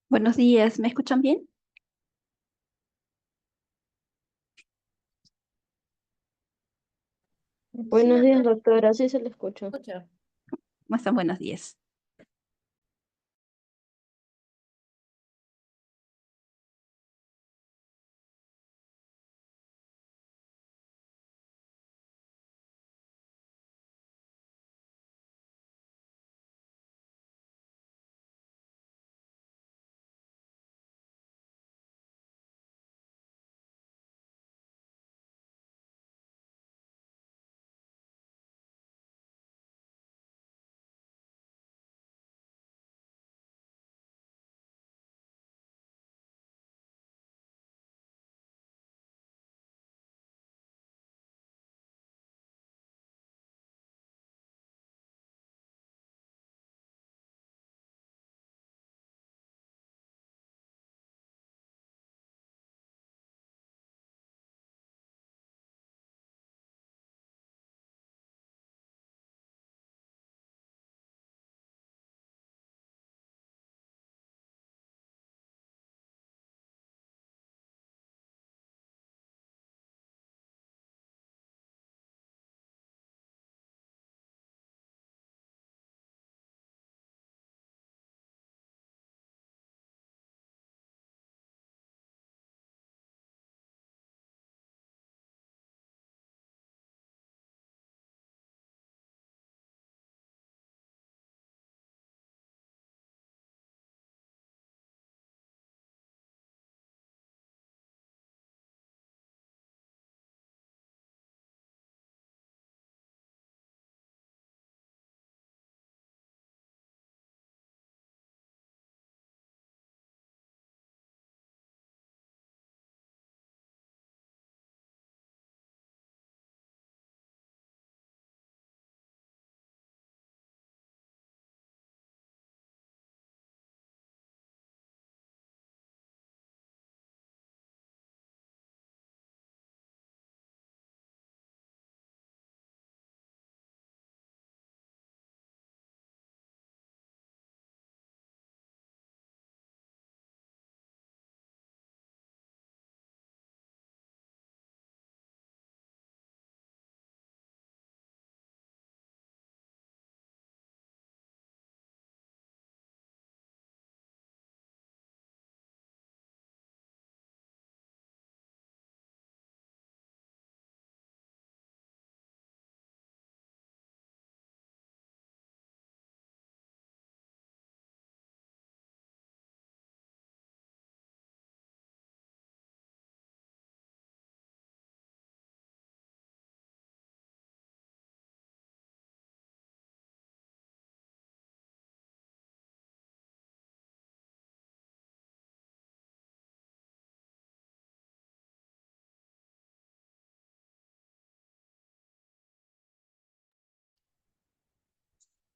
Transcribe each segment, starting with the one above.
Buenos días, ¿me escuchan bien? Sí, Buenos días, Andrea, doctora. Sí se le escucha. escucha. ¿Cómo están? Buenos días.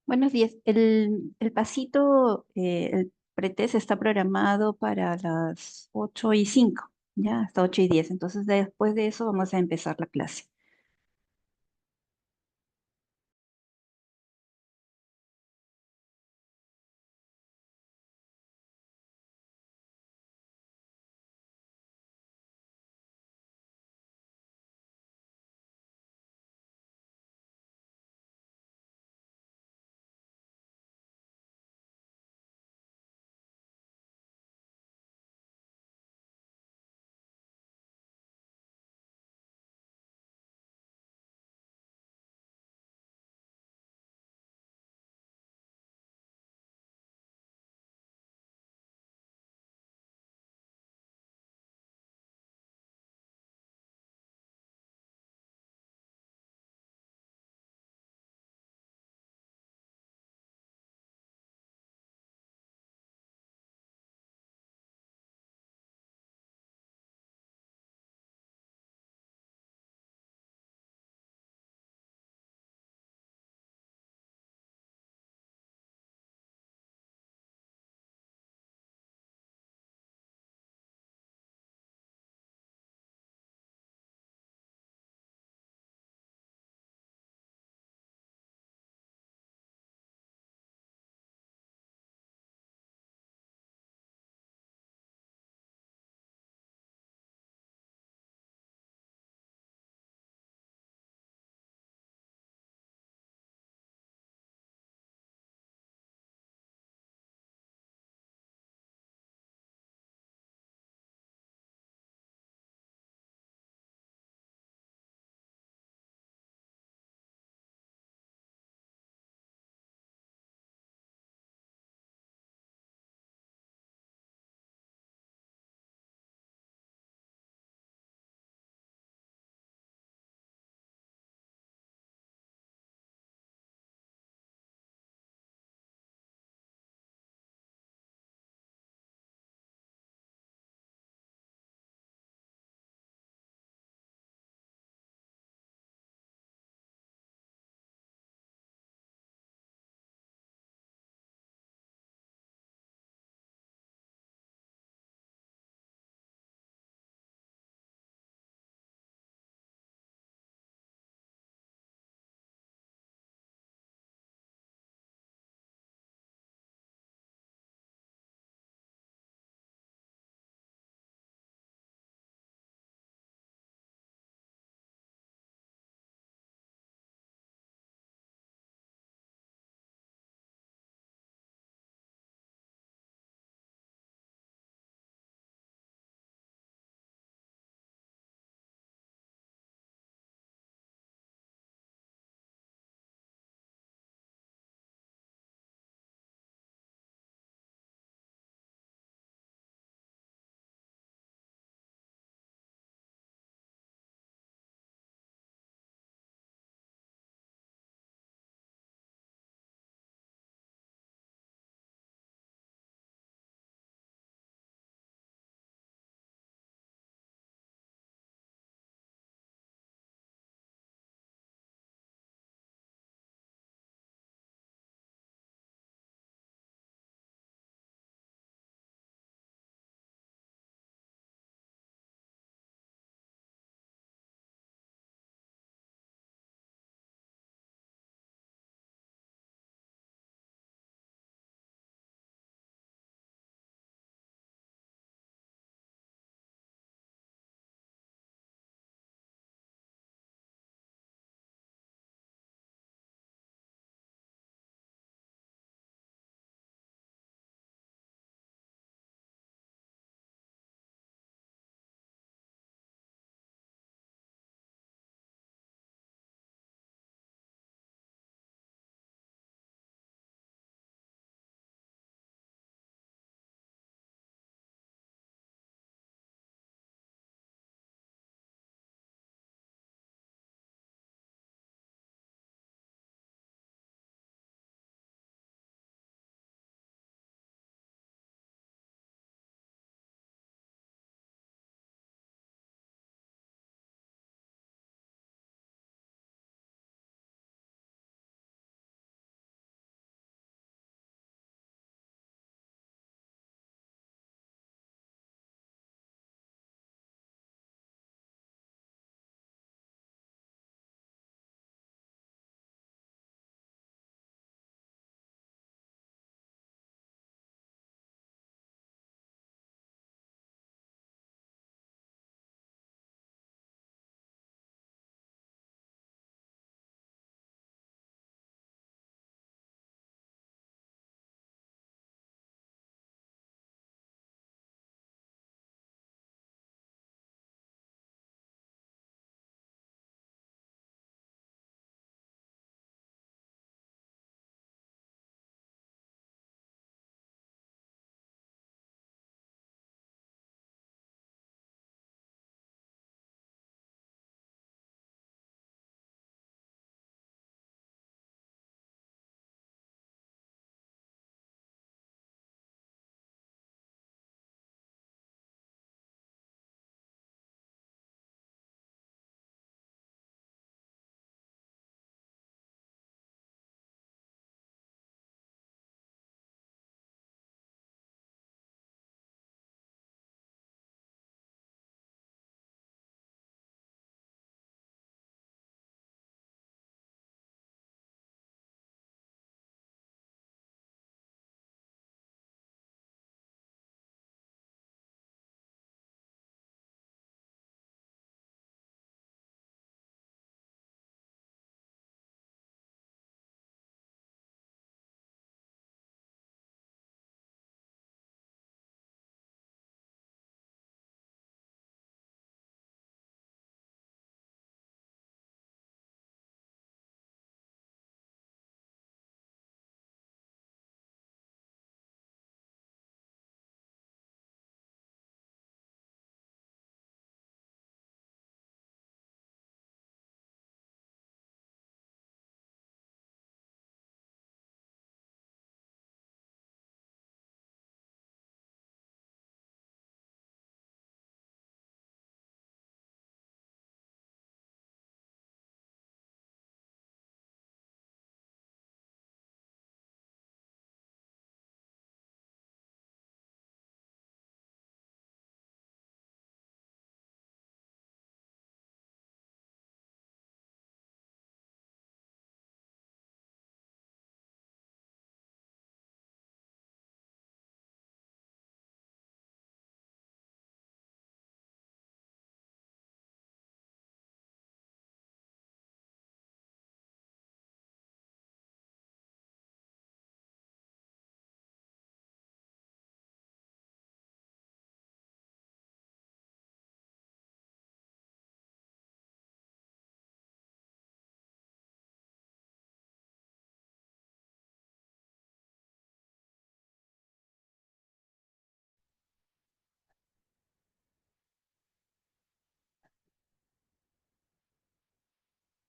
Buenos días. El pasito, el pretest está programado para las 8:05, ya, hasta 8:10. Entonces, después de eso vamos a empezar la clase.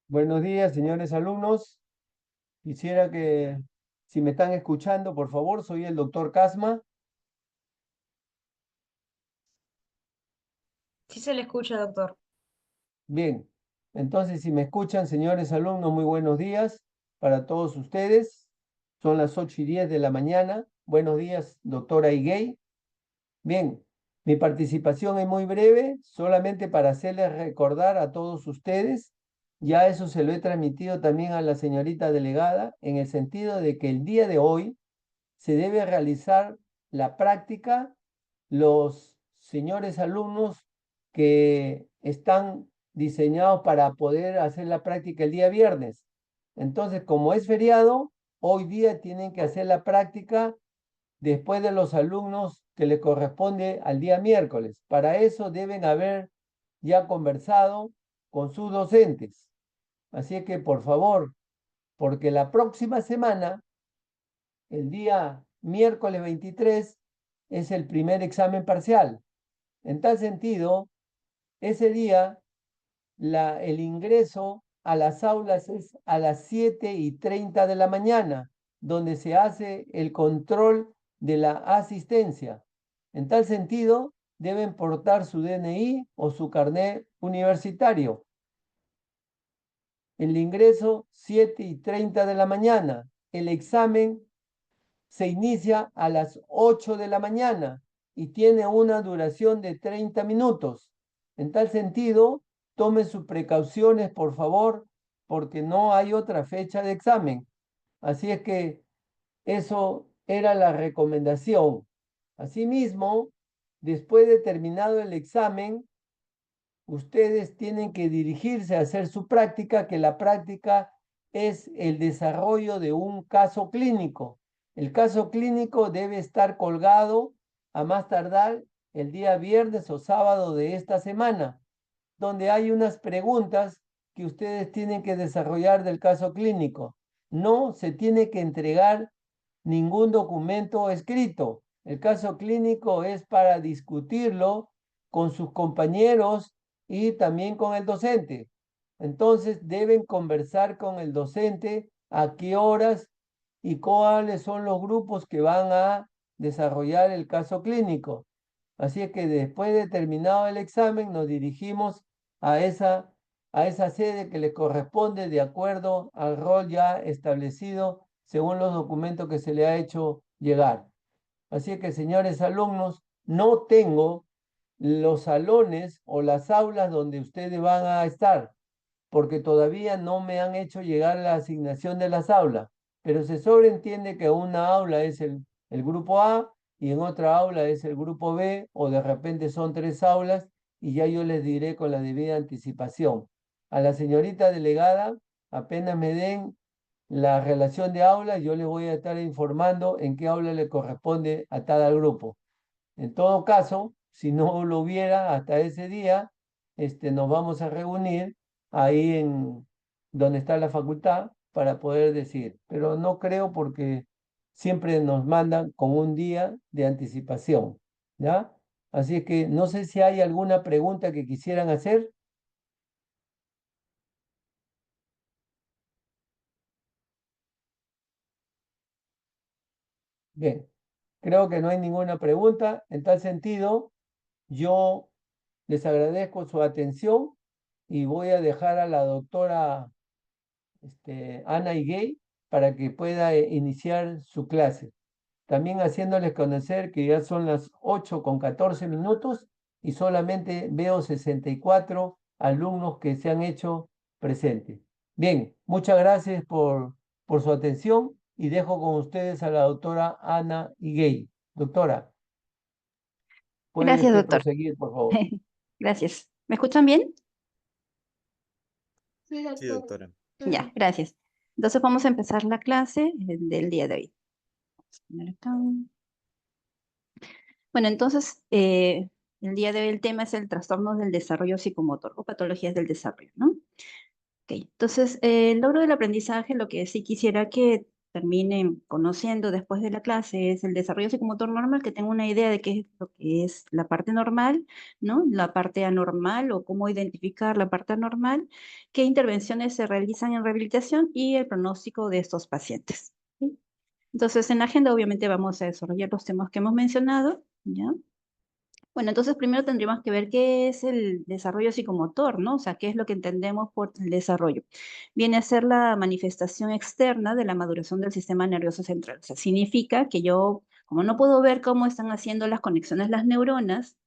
Buenos días, señores alumnos. Quisiera que, si me están escuchando, por favor, soy el doctor Casma. Sí se le escucha, doctor. Bien, entonces, si me escuchan, señores alumnos, muy buenos días para todos ustedes. Son las 8:10 de la mañana. Buenos días, doctora Higuey. Bien, mi participación es muy breve, solamente para hacerles recordar a todos ustedes, ya eso se lo he transmitido también a la señorita delegada, en el sentido de que el día de hoy se debe realizar la práctica. Los señores alumnos que están diseñados para poder hacer la práctica el día viernes. Entonces, como es feriado, hoy día tienen que hacer la práctica después de los alumnos que le corresponde al día miércoles. Para eso deben haber ya conversado con sus docentes. Así que, por favor, porque la próxima semana, el día miércoles 23, es el primer examen parcial. En tal sentido, ese día el ingreso a las aulas es a las 7:30 de la mañana, donde se hace el control de la asistencia. En tal sentido, deben portar su DNI o su carnet universitario. El ingreso 7:30 de la mañana. El examen se inicia a las 8 de la mañana y tiene una duración de 30 minutos. En tal sentido, tome sus precauciones, por favor, porque no hay otra fecha de examen. Así es que eso era la recomendación. Asimismo, después de terminado el examen, ustedes tienen que dirigirse a hacer su práctica, que la práctica es el desarrollo de un caso clínico. El caso clínico debe estar colgado a más tardar el día viernes o sábado de esta semana, donde hay unas preguntas que ustedes tienen que desarrollar del caso clínico. No se tiene que entregar ningún documento escrito. El caso clínico es para discutirlo con sus compañeros y también con el docente. Entonces deben conversar con el docente a qué horas y cuáles son los grupos que van a desarrollar el caso clínico. Así es que después de terminado el examen nos dirigimos a esa sede que le corresponde de acuerdo al rol ya establecido según los documentos que se le ha hecho llegar. Así que, señores alumnos, no tengo los salones o las aulas donde ustedes van a estar, porque todavía no me han hecho llegar la asignación de las aulas, pero se sobreentiende que una aula es el grupo A y en otra aula es el grupo B, o de repente son 3 aulas y ya yo les diré con la debida anticipación. A la señorita delegada, apenas me den la relación de aula, yo les voy a estar informando en qué aula le corresponde a cada grupo. En todo caso, si no lo hubiera hasta ese día, nos vamos a reunir ahí en donde está la facultad para poder decir, pero no creo porque siempre nos mandan con un día de anticipación, ¿ya? Así que no sé si hay alguna pregunta que quisieran hacer. Bien, creo que no hay ninguna pregunta. En tal sentido, yo les agradezco su atención y voy a dejar a la doctora Ana Higuey para que pueda iniciar su clase. También haciéndoles conocer que ya son las 8:14 y solamente veo 64 alumnos que se han hecho presentes. Bien, muchas gracias por su atención y dejo con ustedes a la doctora Ana Higuey. Doctora, puede Gracias, usted doctor. proseguir, por favor. Gracias. ¿Me escuchan bien? Sí, doctora. Ya, gracias. Entonces vamos a empezar la clase del día de hoy. Vamos a poner acá. Bueno, entonces el día de hoy el tema es el trastorno del desarrollo psicomotor o patologías del desarrollo, ¿no? Ok, entonces el logro del aprendizaje, lo que sí quisiera que terminen conociendo después de la clase es el desarrollo psicomotor normal, que tengan una idea de qué es lo que es la parte normal, ¿no? La parte anormal o cómo identificar la parte anormal, qué intervenciones se realizan en rehabilitación y el pronóstico de estos pacientes. ¿Sí? Entonces, en la agenda obviamente vamos a desarrollar los temas que hemos mencionado, ¿ya? Bueno, entonces primero tendríamos que ver qué es el desarrollo psicomotor, ¿no? O sea, qué es lo que entendemos por el desarrollo. Viene a ser la manifestación externa de la maduración del sistema nervioso central. O sea, significa que yo, como no puedo ver cómo están haciendo las conexiones las neuronas,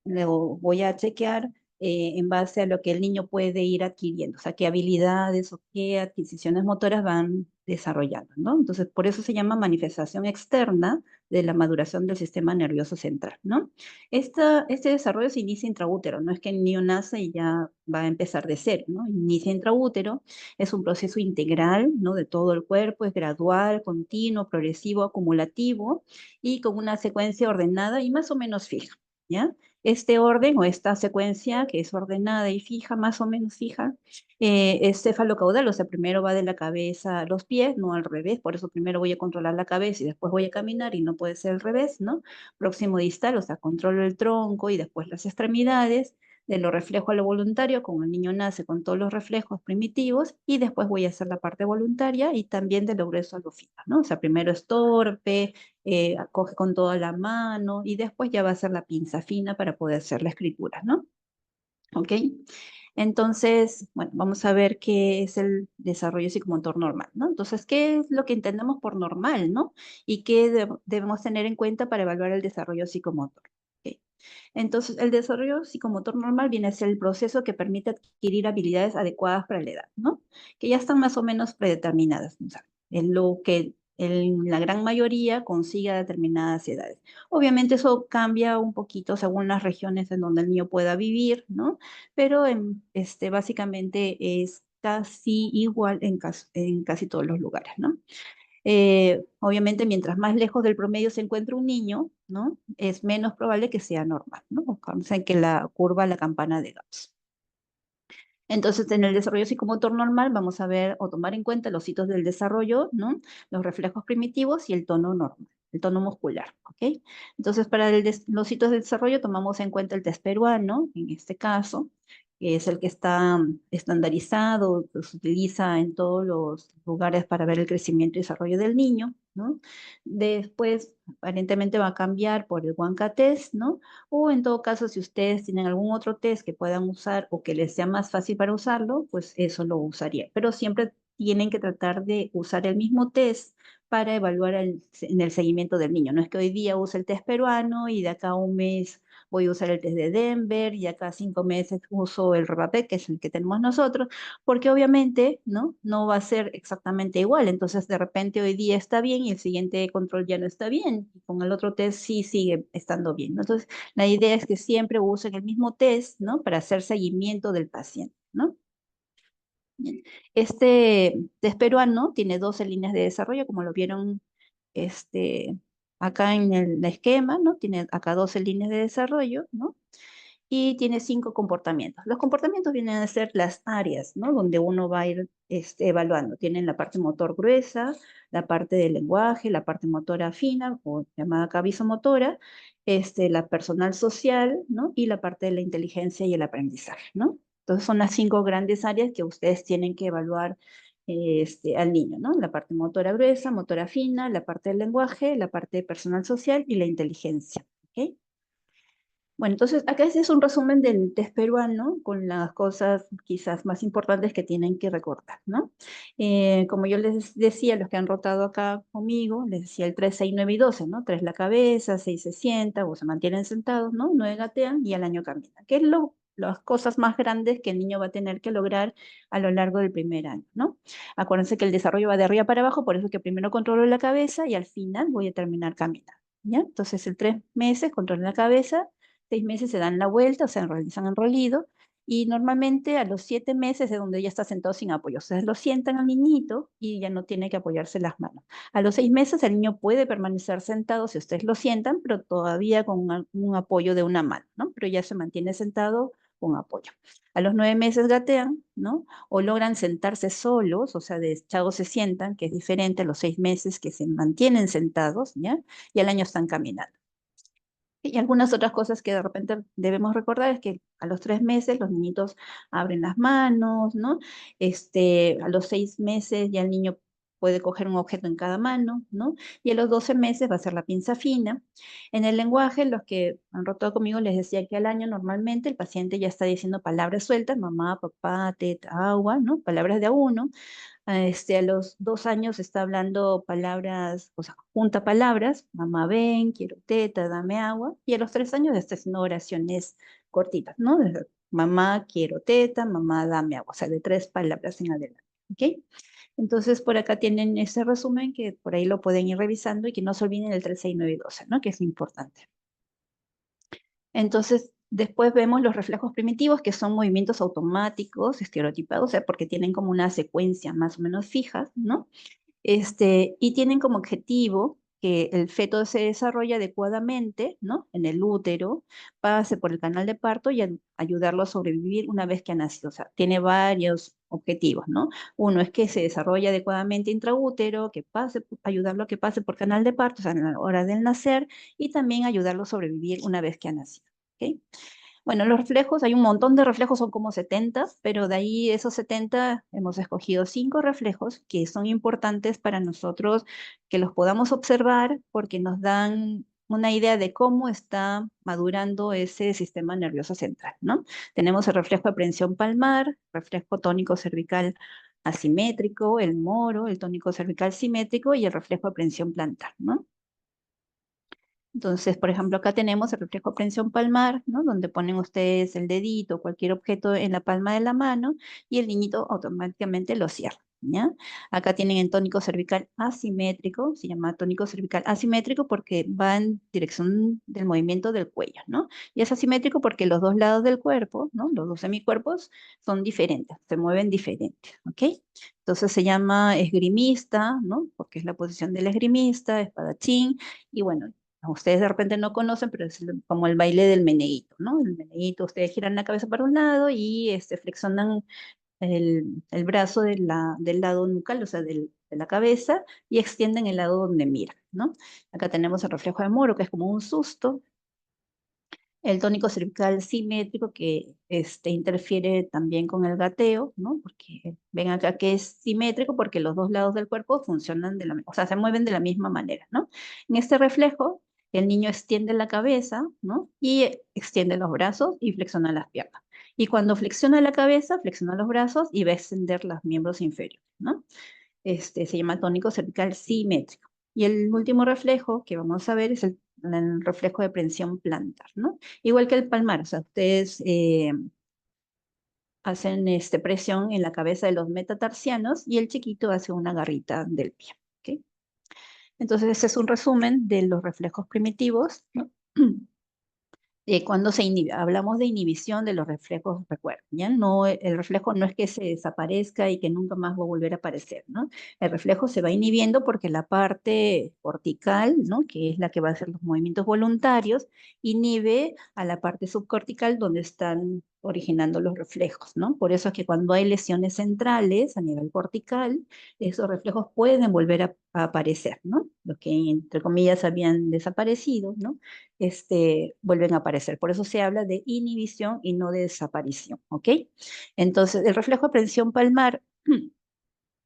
luego voy a chequear en base a lo que el niño puede ir adquiriendo, o sea, qué habilidades o qué adquisiciones motoras van desarrollando, ¿no? Entonces, por eso se llama manifestación externa de la maduración del sistema nervioso central, ¿no? Este desarrollo se inicia intraútero, no es que el niño nace y ya va a empezar de cero, ¿no? Inicia intraútero, es un proceso integral, ¿no? De todo el cuerpo, es gradual, continuo, progresivo, acumulativo y con una secuencia ordenada y más o menos fija, ¿ya? Este orden o esta secuencia que es ordenada y fija, más o menos fija, es cefalocaudal, o sea, primero va de la cabeza a los pies, no al revés, por eso primero voy a controlar la cabeza y después voy a caminar y no puede ser al revés, ¿no? Próximo distal, o sea, controlo el tronco y después las extremidades, de lo reflejo a lo voluntario, como el niño nace con todos los reflejos primitivos, y después voy a hacer la parte voluntaria y también de lo grueso a lo fino, ¿no? O sea, primero es torpe, coge con toda la mano y después ya va a ser la pinza fina para poder hacer la escritura, ¿no? ¿Ok? Entonces, bueno, vamos a ver qué es el desarrollo psicomotor normal, ¿no? Entonces, ¿qué es lo que entendemos por normal, ¿no? Y qué debemos tener en cuenta para evaluar el desarrollo psicomotor. ¿Ok? Entonces, el desarrollo psicomotor normal viene a ser el proceso que permite adquirir habilidades adecuadas para la edad, ¿no? Que ya están más o menos predeterminadas, ¿no? O sea, en lo que en la gran mayoría consigue a determinadas edades. Obviamente eso cambia un poquito según las regiones en donde el niño pueda vivir, ¿no? Pero básicamente es casi igual en casi todos los lugares, ¿no? Obviamente, mientras más lejos del promedio se encuentra un niño, ¿no? Es menos probable que sea normal, ¿no? O sea, que la curva, la campana de Gauss. Entonces, en el desarrollo psicomotor normal vamos a ver o tomar en cuenta los hitos del desarrollo, ¿no? Los reflejos primitivos y el tono normal, el tono muscular, ¿ok? Entonces, para los hitos del desarrollo tomamos en cuenta el test peruano, en este caso, que es el que está estandarizado, que se utiliza en todos los lugares para ver el crecimiento y desarrollo del niño, ¿no? Después, aparentemente va a cambiar por el Wonka test, ¿no? O en todo caso, si ustedes tienen algún otro test que puedan usar o que les sea más fácil para usarlo, pues eso lo usaría. Pero siempre tienen que tratar de usar el mismo test para evaluar en el seguimiento del niño. No es que hoy día use el test peruano y de acá a un mes voy a usar el test de Denver y acá a 5 meses uso el REVAPEC, que es el que tenemos nosotros, porque obviamente, ¿no? No va a ser exactamente igual. Entonces, de repente hoy día está bien y el siguiente control ya no está bien. Y con el otro test sí sigue estando bien, ¿no? Entonces, la idea es que siempre usen el mismo test, ¿no? Para hacer seguimiento del paciente, ¿no? Bien. Este test peruano tiene 12 líneas de desarrollo, como lo vieron este, acá en el esquema, ¿no? Tiene acá 12 líneas de desarrollo, ¿no? Y tiene 5 comportamientos. Los comportamientos vienen a ser las áreas, ¿no? Donde uno va a ir evaluando. Tienen la parte motor gruesa, la parte del lenguaje, la parte motora fina, o llamada acá visomotora, la personal social, ¿no? Y la parte de la inteligencia y el aprendizaje, ¿no? Entonces son las 5 grandes áreas que ustedes tienen que evaluar al niño, ¿no? La parte motora gruesa, motora fina, la parte del lenguaje, la parte personal social y la inteligencia, ¿ok? Bueno, entonces acá ese es un resumen del test peruano con las cosas quizás más importantes que tienen que recordar, ¿no? Como yo les decía, los que han rotado acá conmigo, les decía el 3, 6, 9 y 12, ¿no? 3 la cabeza, 6 se sienta o se mantienen sentados, ¿no? 9 gatean y al año caminan, que es las cosas más grandes que el niño va a tener que lograr a lo largo del primer año, ¿no? Acuérdense que el desarrollo va de arriba para abajo, por eso que primero controlo la cabeza y al final voy a terminar caminando, ¿ya? Entonces el 3 meses controlo la cabeza, 6 meses se dan la vuelta, o sea, realizan el rolido, y normalmente a los 7 meses es donde ya está sentado sin apoyo. O sea, lo sientan al niñito y ya no tiene que apoyarse las manos. A los 6 meses el niño puede permanecer sentado si ustedes lo sientan, pero todavía con un apoyo de una mano, ¿no? Pero ya se mantiene sentado con apoyo. A los 9 meses gatean, ¿no? O logran sentarse solos, o sea, de echados se sientan, que es diferente a los 6 meses que se mantienen sentados, ¿ya? Y al año están caminando. Y algunas otras cosas que de repente debemos recordar es que a los 3 meses los niñitos abren las manos, ¿no? A los 6 meses ya el niño puede coger un objeto en cada mano, ¿no? Y a los 12 meses va a ser la pinza fina. En el lenguaje, los que han rotado conmigo les decía que al año normalmente el paciente ya está diciendo palabras sueltas, mamá, papá, teta, agua, ¿no? Palabras de a uno. A los 2 años está hablando palabras, o sea, junta palabras, mamá ven, quiero teta, dame agua, y a los 3 años está haciendo oraciones cortitas, ¿no? Mamá, quiero teta, mamá, dame agua, o sea, de 3 palabras en adelante, ¿ok? Entonces, por acá tienen ese resumen que por ahí lo pueden ir revisando y que no se olviden el 3, 6, 9 y 12, ¿no? Que es importante. Entonces, después vemos los reflejos primitivos, que son movimientos automáticos, estereotipados, o sea, porque tienen como una secuencia más o menos fija, ¿no? Y tienen como objetivo que el feto se desarrolle adecuadamente, ¿no? En el útero, pase por el canal de parto y ayudarlo a sobrevivir una vez que ha nacido. O sea, tiene varios objetivos, ¿no? Uno es que se desarrolle adecuadamente intraútero, que pase, ayudarlo a que pase por canal de parto, o sea, en la hora del nacer, y también ayudarlo a sobrevivir una vez que ha nacido, ¿ok? Bueno, los reflejos, hay un montón de reflejos, son como 70, pero de ahí esos 70 hemos escogido 5 reflejos que son importantes para nosotros que los podamos observar porque nos dan una idea de cómo está madurando ese sistema nervioso central, ¿no? Tenemos el reflejo de prensión palmar, reflejo tónico cervical asimétrico, el moro, el tónico cervical simétrico y el reflejo de prensión plantar, ¿no? Entonces, por ejemplo, acá tenemos el reflejo de prensión palmar, ¿no? Donde ponen ustedes el dedito, cualquier objeto en la palma de la mano y el niñito automáticamente lo cierra, ¿ya? Acá tienen el tónico cervical asimétrico, se llama tónico cervical asimétrico porque va en dirección del movimiento del cuello, ¿no? Y es asimétrico porque los dos lados del cuerpo, ¿no? Los dos semicuerpos son diferentes, se mueven diferentes, ¿ok? Entonces se llama esgrimista, ¿no? Porque es la posición del esgrimista, espadachín, y bueno, ustedes de repente no conocen, pero es como el baile del meneíto, ¿no? El meneíto, ustedes giran la cabeza para un lado y flexionan el brazo del lado nucal, o sea, de la cabeza, y extienden el lado donde miran, ¿no? Acá tenemos el reflejo de Moro, que es como un susto, el tónico cervical simétrico que interfiere también con el gateo, ¿no? Porque ven acá que es simétrico porque los dos lados del cuerpo funcionan o sea, se mueven de la misma manera, ¿no? En este reflejo, el niño extiende la cabeza, ¿no? Y extiende los brazos y flexiona las piernas. Y cuando flexiona la cabeza, flexiona los brazos y va a extender los miembros inferiores, ¿no? Se llama tónico cervical simétrico. Y el último reflejo que vamos a ver es el reflejo de prensión plantar, ¿no? Igual que el palmar, o sea, ustedes hacen presión en la cabeza de los metatarsianos y el chiquito hace una garrita del pie, ¿ok? Entonces, ese es un resumen de los reflejos primitivos, ¿no? Cuando se inhibe, hablamos de inhibición de los reflejos, recuerden, ¿ya? No, el reflejo no es que se desaparezca y que nunca más va a volver a aparecer, ¿no? El reflejo se va inhibiendo porque la parte cortical, ¿no? Que es la que va a hacer los movimientos voluntarios, inhibe a la parte subcortical donde están originando los reflejos, ¿no? Por eso es que cuando hay lesiones centrales a nivel cortical, esos reflejos pueden volver a aparecer, ¿no? Los que entre comillas habían desaparecido, ¿no? Vuelven a aparecer. Por eso se habla de inhibición y no de desaparición, ¿ok? Entonces, el reflejo de prensión palmar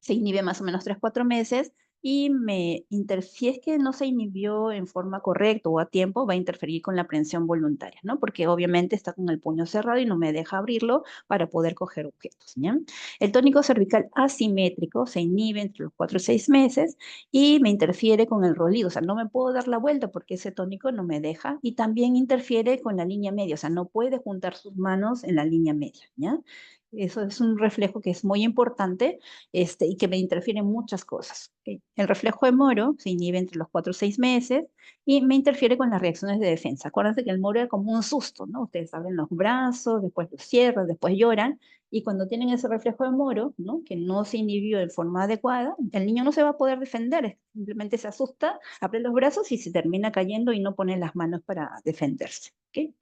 se inhibe más o menos 3, 4 meses y si es que no se inhibió en forma correcta o a tiempo, va a interferir con la aprehensión voluntaria, ¿no? Porque obviamente está con el puño cerrado y no me deja abrirlo para poder coger objetos, ¿ya? El tónico cervical asimétrico se inhibe entre los 4 y 6 meses y me interfiere con el rolido, o sea, no me puedo dar la vuelta porque ese tónico no me deja y también interfiere con la línea media, o sea, no puede juntar sus manos en la línea media, ¿ya? Eso es un reflejo que es muy importante y que me interfiere en muchas cosas. ¿Ok? El reflejo de Moro se inhibe entre los 4 o 6 meses y me interfiere con las reacciones de defensa. Acuérdense que el Moro es como un susto, ¿no? Ustedes abren los brazos, después los cierran, después lloran, y cuando tienen ese reflejo de Moro, ¿no? Que no se inhibió de forma adecuada, el niño no se va a poder defender, simplemente se asusta, abre los brazos y se termina cayendo y no pone las manos para defenderse. ¿Ok?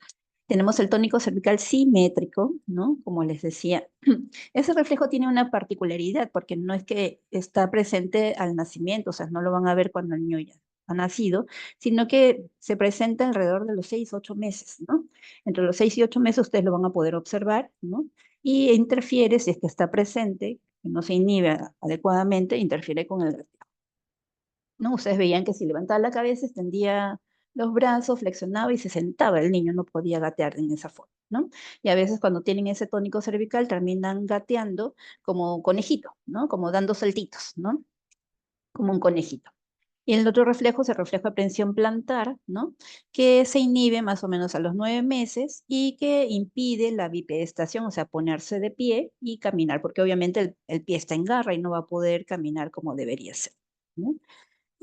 Tenemos el tónico cervical simétrico, ¿no? Como les decía, ese reflejo tiene una particularidad porque no es que está presente al nacimiento, o sea, no lo van a ver cuando el niño ya ha nacido, sino que se presenta alrededor de los 6, 8 meses, ¿no? Entre los 6 y 8 meses ustedes lo van a poder observar, ¿no? Y interfiere, si es que está presente, que no se inhibe adecuadamente, interfiere con el, ¿no? Ustedes veían que si levantaba la cabeza, extendía los brazos, flexionaba y se sentaba. El niño no podía gatear en esa forma, ¿no? Y a veces cuando tienen ese tónico cervical terminan gateando como conejito, ¿no? Como dando saltitos, ¿no? Como un conejito. Y el otro reflejo se refleja prensión plantar, ¿no? Que se inhibe más o menos a los 9 meses y que impide la bipedestación, o sea, ponerse de pie y caminar, porque obviamente el pie está en garra y no va a poder caminar como debería ser, ¿no?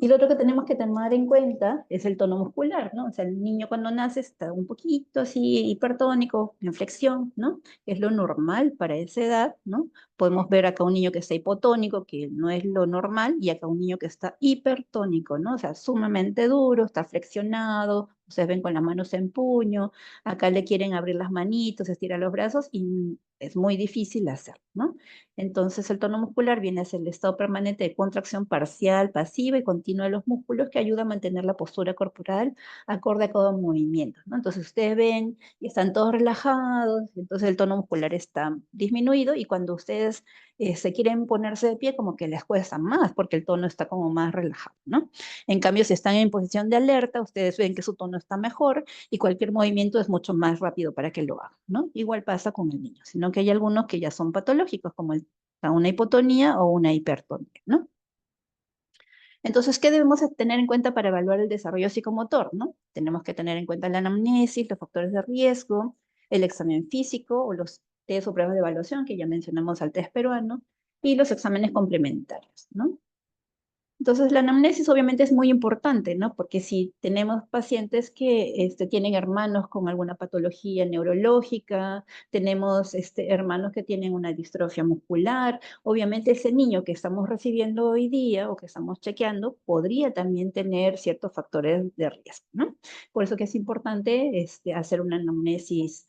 Y lo otro que tenemos que tomar en cuenta es el tono muscular, ¿no? O sea, el niño cuando nace está un poquito así hipertónico, en flexión, ¿no? Es lo normal para esa edad, ¿no? Podemos ver acá un niño que está hipotónico, que no es lo normal, y acá un niño que está hipertónico, ¿no? O sea, sumamente duro, está flexionado, ustedes ven con las manos en puño, acá le quieren abrir las manitos, estirar los brazos y es muy difícil hacer, ¿no? Entonces, el tono muscular viene a ser el estado permanente de contracción parcial, pasiva y continua de los músculos que ayuda a mantener la postura corporal acorde a cada movimiento, ¿no? Entonces, ustedes ven y están todos relajados, entonces el tono muscular está disminuido y cuando ustedes se quieren ponerse de pie, como que les cuesta más porque el tono está como más relajado, ¿no? En cambio, si están en posición de alerta, ustedes ven que su tono está mejor y cualquier movimiento es mucho más rápido para que lo hagan, ¿no? Igual pasa con el niño, sino que hay algunos que ya son patológicos, como una hipotonía o una hipertonía, ¿no? Entonces, ¿qué debemos tener en cuenta para evaluar el desarrollo psicomotor, no? Tenemos que tener en cuenta la anamnesis, los factores de riesgo, el examen físico o los test o pruebas de evaluación, que ya mencionamos al test peruano, y los exámenes complementarios, ¿no? Entonces, la anamnesis obviamente es muy importante, ¿no? Porque si tenemos pacientes que tienen hermanos con alguna patología neurológica, tenemos hermanos que tienen una distrofia muscular, obviamente ese niño que estamos recibiendo hoy día o que estamos chequeando podría también tener ciertos factores de riesgo, ¿no? Por eso que es importante hacer una anamnesis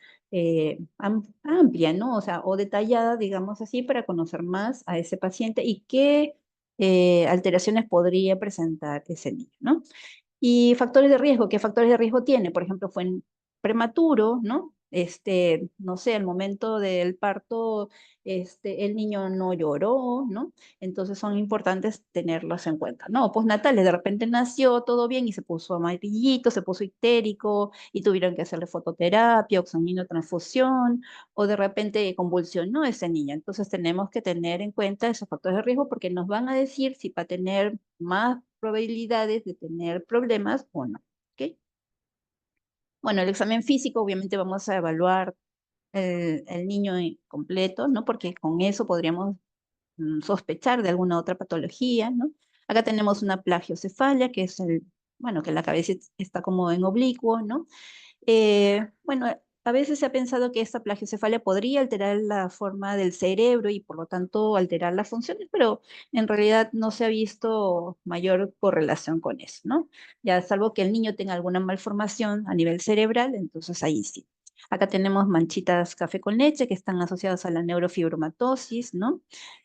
amplia, ¿no? O sea, o detallada, digamos así, para conocer más a ese paciente y qué alteraciones podría presentar ese niño, ¿no? Y factores de riesgo, ¿qué factores de riesgo tiene? Por ejemplo, fue prematuro, ¿no? No sé, al momento del parto, el niño no lloró, ¿no? Entonces son importantes tenerlos en cuenta, ¿no? Postnatales, de repente nació todo bien y se puso amarillito, se puso histérico y tuvieron que hacerle fototerapia, oxígeno-transfusión, o de repente convulsionó ese niño. Entonces tenemos que tener en cuenta esos factores de riesgo porque nos van a decir si va a tener más probabilidades de tener problemas o no. ¿Ok? Bueno, el examen físico, obviamente vamos a evaluar el niño completo, ¿no? Porque con eso podríamos sospechar de alguna otra patología, ¿no? Acá tenemos una plagiocefalia, que es bueno, que la cabeza está como en oblicuo, ¿no? Bueno, a veces se ha pensado que esta plagiocefalia podría alterar la forma del cerebro y por lo tanto alterar las funciones, pero en realidad no se ha visto mayor correlación con eso, ¿no? Ya salvo que el niño tenga alguna malformación a nivel cerebral, entonces ahí sí. Acá tenemos manchitas café con leche que están asociadas a la neurofibromatosis, ¿no?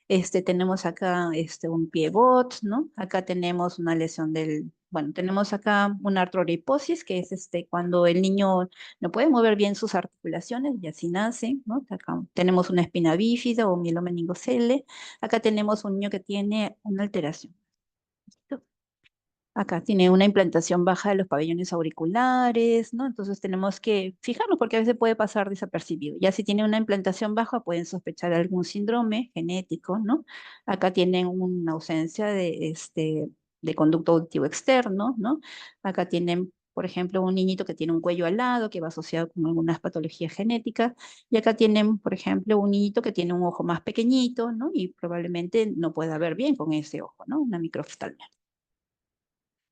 Tenemos acá un pie bot, ¿no? Acá tenemos una lesión bueno, tenemos acá una artroriposis, que es cuando el niño no puede mover bien sus articulaciones y así nace, ¿no? Acá tenemos una espina bífida o mieloma meningocele. Acá tenemos un niño que tiene una alteración. Acá tiene una implantación baja de los pabellones auriculares, ¿no? Entonces tenemos que fijarnos porque a veces puede pasar desapercibido. Ya si tiene una implantación baja, pueden sospechar algún síndrome genético, ¿no? Acá tienen una ausencia de conducto auditivo externo, ¿no? Acá tienen, por ejemplo, un niñito que tiene un cuello alado, que va asociado con algunas patologías genéticas. Y acá tienen, por ejemplo, un niñito que tiene un ojo más pequeñito, ¿no? Y probablemente no pueda ver bien con ese ojo, ¿no? Una microftalmia.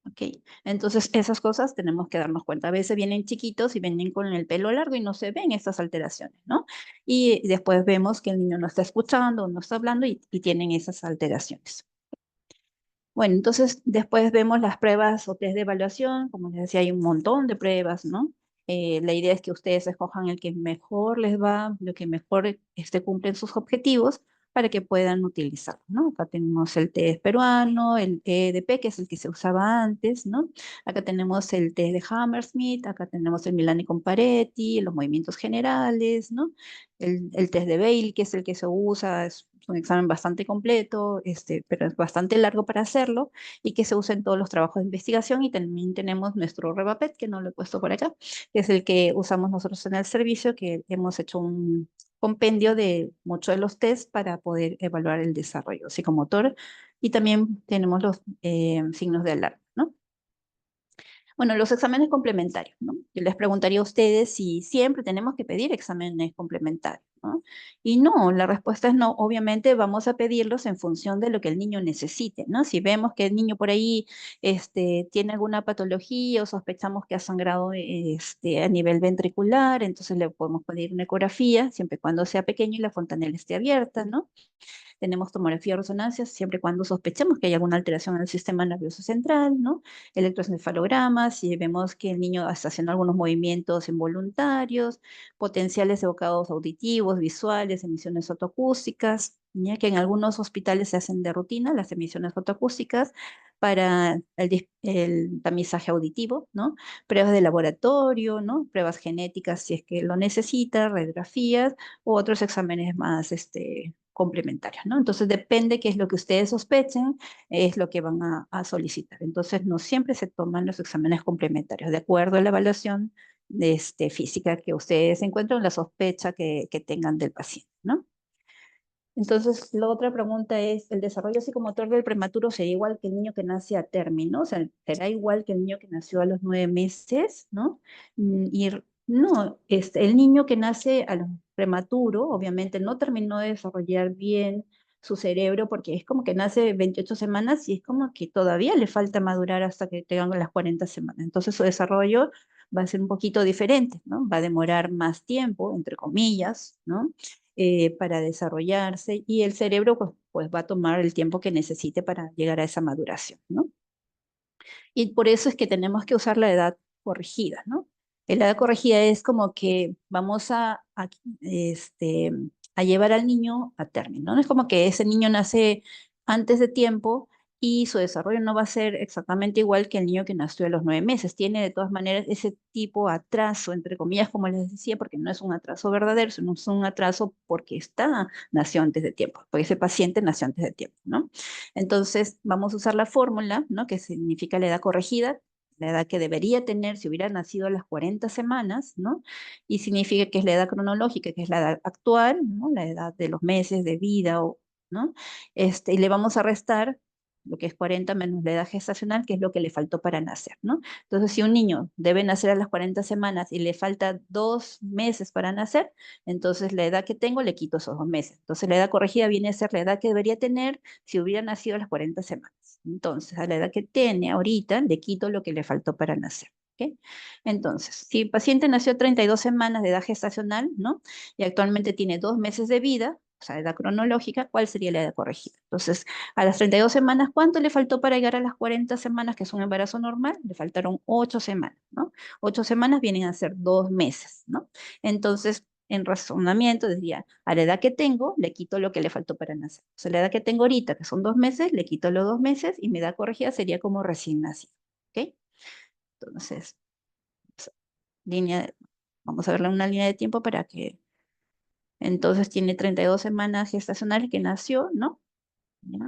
Ok, entonces esas cosas tenemos que darnos cuenta. A veces vienen chiquitos y vienen con el pelo largo y no se ven estas alteraciones, ¿no? Y después vemos que el niño no está escuchando, no está hablando y tienen esas alteraciones. Bueno, entonces después vemos las pruebas o test de evaluación, como les decía, hay un montón de pruebas, ¿no? La idea es que ustedes escojan el que mejor les va, lo que mejor cumplen sus objetivos para que puedan utilizarlo, ¿no? Acá tenemos el test peruano, el EDP, que es el que se usaba antes, ¿no? Acá tenemos el test de Hammersmith, acá tenemos el Milani Comparetti, los movimientos generales, ¿no? El test de Bailey, que es el que se usa, es un examen bastante completo, pero es bastante largo para hacerlo y que se usa en todos los trabajos de investigación. Y también tenemos nuestro Revapet, que no lo he puesto por acá, que es el que usamos nosotros en el servicio, que hemos hecho un compendio de muchos de los tests para poder evaluar el desarrollo psicomotor, y también tenemos los signos de alarma, ¿no? Bueno, los exámenes complementarios, ¿no? Yo les preguntaría a ustedes si siempre tenemos que pedir exámenes complementarios, ¿no? Y no, la respuesta es no. Obviamente vamos a pedirlos en función de lo que el niño necesite, ¿no? Si vemos que el niño por ahí tiene alguna patología o sospechamos que ha sangrado a nivel ventricular, entonces le podemos pedir una ecografía, siempre y cuando sea pequeño y la fontanela esté abierta, ¿no? Tenemos tomografía de resonancia siempre y cuando sospechemos que hay alguna alteración en el sistema nervioso central, ¿no? Electroencefalogramas, si vemos que el niño está haciendo algunos movimientos involuntarios, potenciales evocados auditivos, visuales, emisiones fotoacústicas, ya que en algunos hospitales se hacen de rutina las emisiones fotoacústicas para el tamizaje auditivo, ¿no? Pruebas de laboratorio, ¿no? Pruebas genéticas si es que lo necesita, radiografías u otros exámenes más complementarios, ¿no? Entonces depende qué es lo que ustedes sospechen, es lo que van a solicitar. Entonces no siempre se toman los exámenes complementarios, de acuerdo a la evaluación física que ustedes encuentren, la sospecha que tengan del paciente, ¿no? Entonces, la otra pregunta es, ¿el desarrollo psicomotor del prematuro será igual que el niño que nace a término? O sea, ¿será igual que el niño que nació a los 9 meses, ¿no? No, el niño que nace a lo prematuro, obviamente no terminó de desarrollar bien su cerebro porque es como que nace 28 semanas y es como que todavía le falta madurar hasta que tengan las 40 semanas. Entonces, su desarrollo va a ser un poquito diferente, ¿no? Va a demorar más tiempo, entre comillas, ¿no? Para desarrollarse, y el cerebro pues va a tomar el tiempo que necesite para llegar a esa maduración, ¿no? Y por eso es que tenemos que usar la edad corregida, ¿no? La edad corregida es como que vamos a llevar al niño a término, ¿no? Es como que ese niño nace antes de tiempo y su desarrollo no va a ser exactamente igual que el niño que nació a los 9 meses. Tiene de todas maneras ese tipo de atraso, entre comillas, como les decía, porque no es un atraso verdadero, sino es un atraso porque nació antes de tiempo, porque ese paciente nació antes de tiempo, ¿no? Entonces, vamos a usar la fórmula, ¿no? Que significa la edad corregida, la edad que debería tener si hubiera nacido a las 40 semanas, ¿no? Y significa que es la edad cronológica, que es la edad actual, ¿no? La edad de los meses de vida, ¿no? Y le vamos a restar lo que es 40 menos la edad gestacional, que es lo que le faltó para nacer, ¿no? Entonces, si un niño debe nacer a las 40 semanas y le falta 2 meses para nacer, entonces la edad que tengo le quito esos 2 meses. Entonces, la edad corregida viene a ser la edad que debería tener si hubiera nacido a las 40 semanas. Entonces, a la edad que tiene ahorita, le quito lo que le faltó para nacer. ¿Okay? Entonces, si el paciente nació a 32 semanas de edad gestacional, ¿no? Y actualmente tiene 2 meses de vida, o sea, edad cronológica, ¿cuál sería la edad corregida? Entonces, a las 32 semanas, ¿cuánto le faltó para llegar a las 40 semanas, que es un embarazo normal? Le faltaron 8 semanas, ¿no? 8 semanas vienen a ser 2 meses, ¿no? Entonces, en razonamiento, diría, a la edad que tengo, le quito lo que le faltó para nacer. O sea, la edad que tengo ahorita, que son 2 meses, le quito los 2 meses y mi edad corregida sería como recién nacido. ¿Ok? Entonces, línea, vamos a verle una línea de tiempo para que, entonces tiene 32 semanas gestacionales que nació, ¿no? ¿Ya?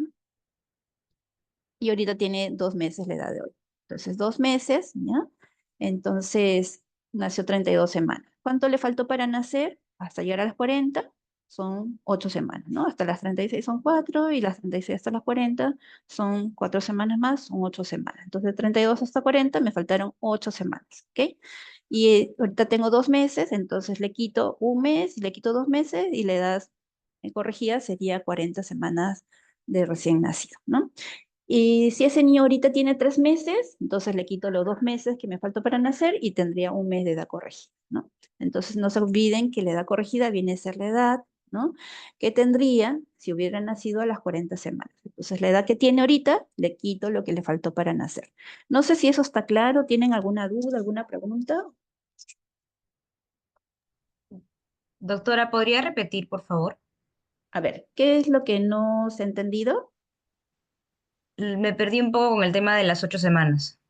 Y ahorita tiene 2 meses la edad de hoy. Entonces, 2 meses, ¿ya? Entonces, nació 32 semanas. ¿Cuánto le faltó para nacer? Hasta llegar a las 40, son 8 semanas, ¿no? Hasta las 36 son 4 y las 36 hasta las 40 son 4 semanas más, son 8 semanas. Entonces, de 32 hasta 40 me faltaron 8 semanas, ¿ok? Y ahorita tengo 2 meses, entonces le quito un mes, le quito 2 meses y la edad corregida sería 40 semanas de recién nacido, ¿no? Y si ese niño ahorita tiene 3 meses, entonces le quito los 2 meses que me faltó para nacer y tendría un mes de edad corregida, ¿no? Entonces no se olviden que la edad corregida viene a ser la edad, ¿no? Que tendría si hubiera nacido a las 40 semanas. Entonces la edad que tiene ahorita, le quito lo que le faltó para nacer. No sé si eso está claro, ¿tienen alguna duda, alguna pregunta? Doctora, ¿podría repetir, por favor? A ver, ¿qué es lo que no se ha entendido? Me perdí un poco con el tema de las 8 semanas.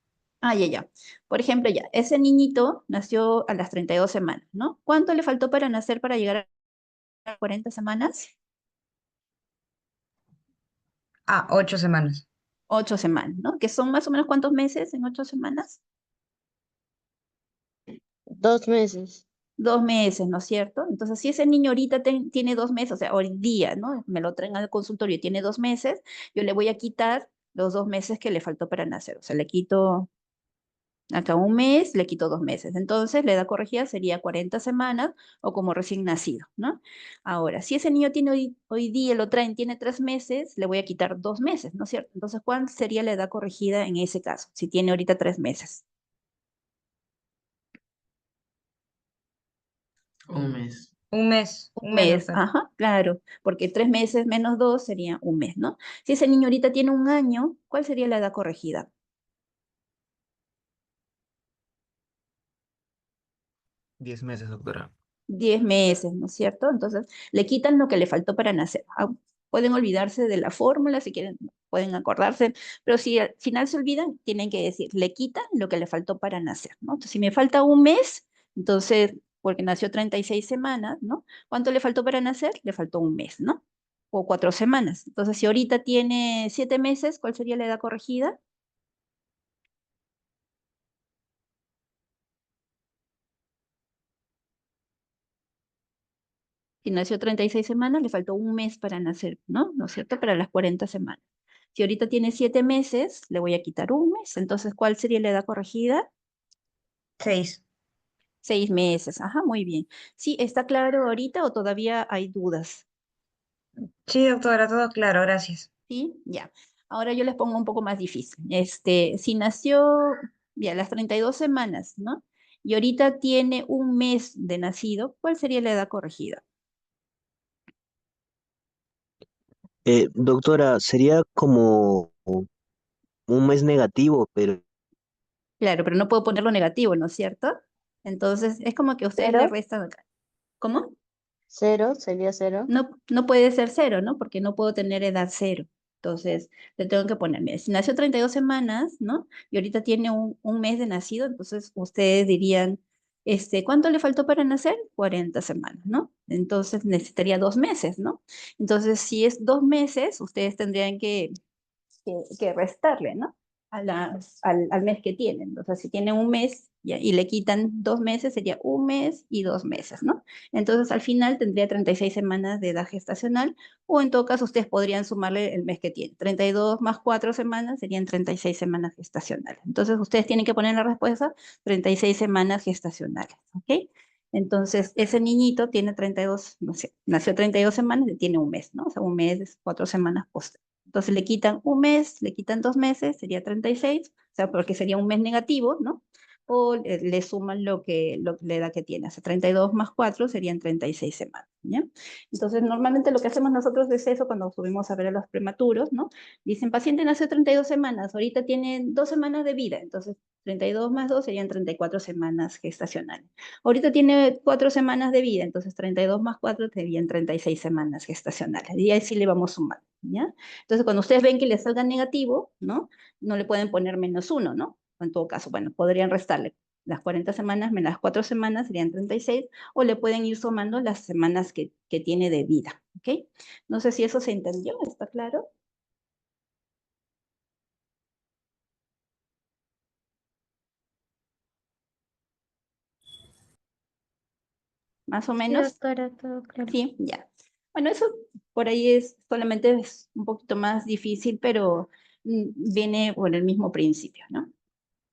Ah, ya, ya. Por ejemplo, ya, ese niñito nació a las 32 semanas, ¿no? ¿Cuánto le faltó para nacer para llegar a las 40 semanas? 8 semanas. 8 semanas, ¿no? Que son más o menos ¿cuántos meses en 8 semanas? 2 meses. 2 meses, ¿no es cierto? Entonces, si ese niño ahorita tiene 2 meses, o sea, hoy día, ¿no? Me lo traen al consultorio y tiene 2 meses, yo le voy a quitar los 2 meses que le faltó para nacer. O sea, le quito acá un mes, le quito 2 meses. Entonces, la edad corregida sería 40 semanas o como recién nacido, ¿no? Ahora, si ese niño tiene hoy día, lo traen, tiene 3 meses, le voy a quitar 2 meses, ¿no es cierto? Entonces, ¿cuál sería la edad corregida en ese caso? Si tiene ahorita 3 meses. Un mes. Un Un mes, mes, doctora. ajá, claro, porque 3 meses menos 2 sería un mes, ¿no? Si ese niño ahorita tiene un año, ¿cuál sería la edad corregida? 10 meses, doctora. 10 meses, ¿no es cierto? Entonces, le quitan lo que le faltó para nacer. Ah, pueden olvidarse de la fórmula, si quieren, pueden acordarse, pero si al final se olvidan, tienen que decir, le quitan lo que le faltó para nacer, ¿no? Entonces, si me falta un mes, entonces, porque nació 36 semanas, ¿no? ¿Cuánto le faltó para nacer? Le faltó un mes, ¿no? O 4 semanas. Entonces, si ahorita tiene 7 meses, ¿cuál sería la edad corregida? Si nació 36 semanas, le faltó un mes para nacer, ¿no? ¿No es cierto? Para las 40 semanas. Si ahorita tiene 7 meses, le voy a quitar un mes. Entonces, ¿cuál sería la edad corregida? 6. 6 meses. Ajá, muy bien. ¿Sí está claro ahorita o todavía hay dudas? Sí, doctora, todo claro, gracias. Sí, ya. Ahora yo les pongo un poco más difícil. Si nació, ya, las 32 semanas, ¿no? Y ahorita tiene un mes de nacido, ¿cuál sería la edad corregida? Doctora, sería como un mes negativo, pero Claro, pero no puedo ponerlo negativo, ¿no es cierto? Entonces, es como que ustedes le Cero, restan acá. ¿Cómo? cero, sería cero. No puede ser cero, ¿no? Porque no puedo tener edad cero. Entonces, le tengo que poner, mira, si nació 32 semanas, ¿no? Y ahorita tiene un mes de nacido, entonces ustedes dirían, ¿cuánto le faltó para nacer? 40 semanas, ¿no? Entonces necesitaría 2 meses, ¿no? Entonces, si es 2 meses, ustedes tendrían que restarle, ¿no? Al mes que tienen. O sea, si tienen un mes y le quitan 2 meses, sería un mes y 2 meses, ¿no? Entonces, al final tendría 36 semanas de edad gestacional, o en todo caso, ustedes podrían sumarle el mes que tienen. 32 más 4 semanas serían 36 semanas gestacionales. Entonces, ustedes tienen que poner en la respuesta 36 semanas gestacionales, ¿ok? Entonces, ese niñito tiene 32, no sé, nació 32 semanas y tiene un mes, ¿no? O sea, un mes, 4 semanas post. Entonces le quitan un mes, le quitan 2 meses, sería 36, o sea, porque sería un mes negativo, ¿no? O le suman la edad que tiene, o sea, 32 más 4 serían 36 semanas, ¿ya? Entonces, normalmente lo que hacemos nosotros es eso cuando subimos a ver a los prematuros, ¿no? Dicen, paciente nació 32 semanas, ahorita tiene 2 semanas de vida, entonces 32 más 2 serían 34 semanas gestacionales. Ahorita tiene 4 semanas de vida, entonces 32 más 4 serían 36 semanas gestacionales. Y ahí sí le vamos sumando, ¿ya? Entonces, cuando ustedes ven que les salga negativo, ¿no? No le pueden poner -1, ¿no? En todo caso, bueno, podrían restarle las 40 semanas menos las 4 semanas serían 36, o le pueden ir sumando las semanas que tiene de vida, ¿ok? No sé si eso se entendió, ¿está claro? Más o Sí, menos. doctora, todo claro. Sí, ya. Bueno, eso por ahí solamente es un poquito más difícil, pero viene por el mismo principio, ¿no?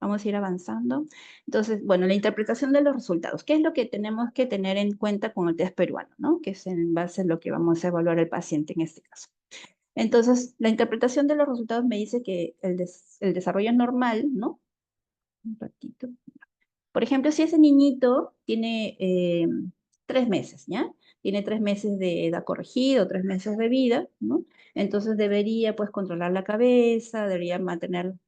Vamos a ir avanzando. Entonces, bueno, la interpretación de los resultados. ¿Qué es lo que tenemos que tener en cuenta con el test peruano, ¿no? Que es en base a lo que vamos a evaluar al paciente en este caso. Entonces, la interpretación de los resultados me dice que el desarrollo es normal, ¿no? Un ratito. Por ejemplo, si ese niñito tiene 3 meses, ¿ya? Tiene 3 meses de edad corregida o 3 meses de vida, ¿no? Entonces debería, pues, controlar la cabeza, debería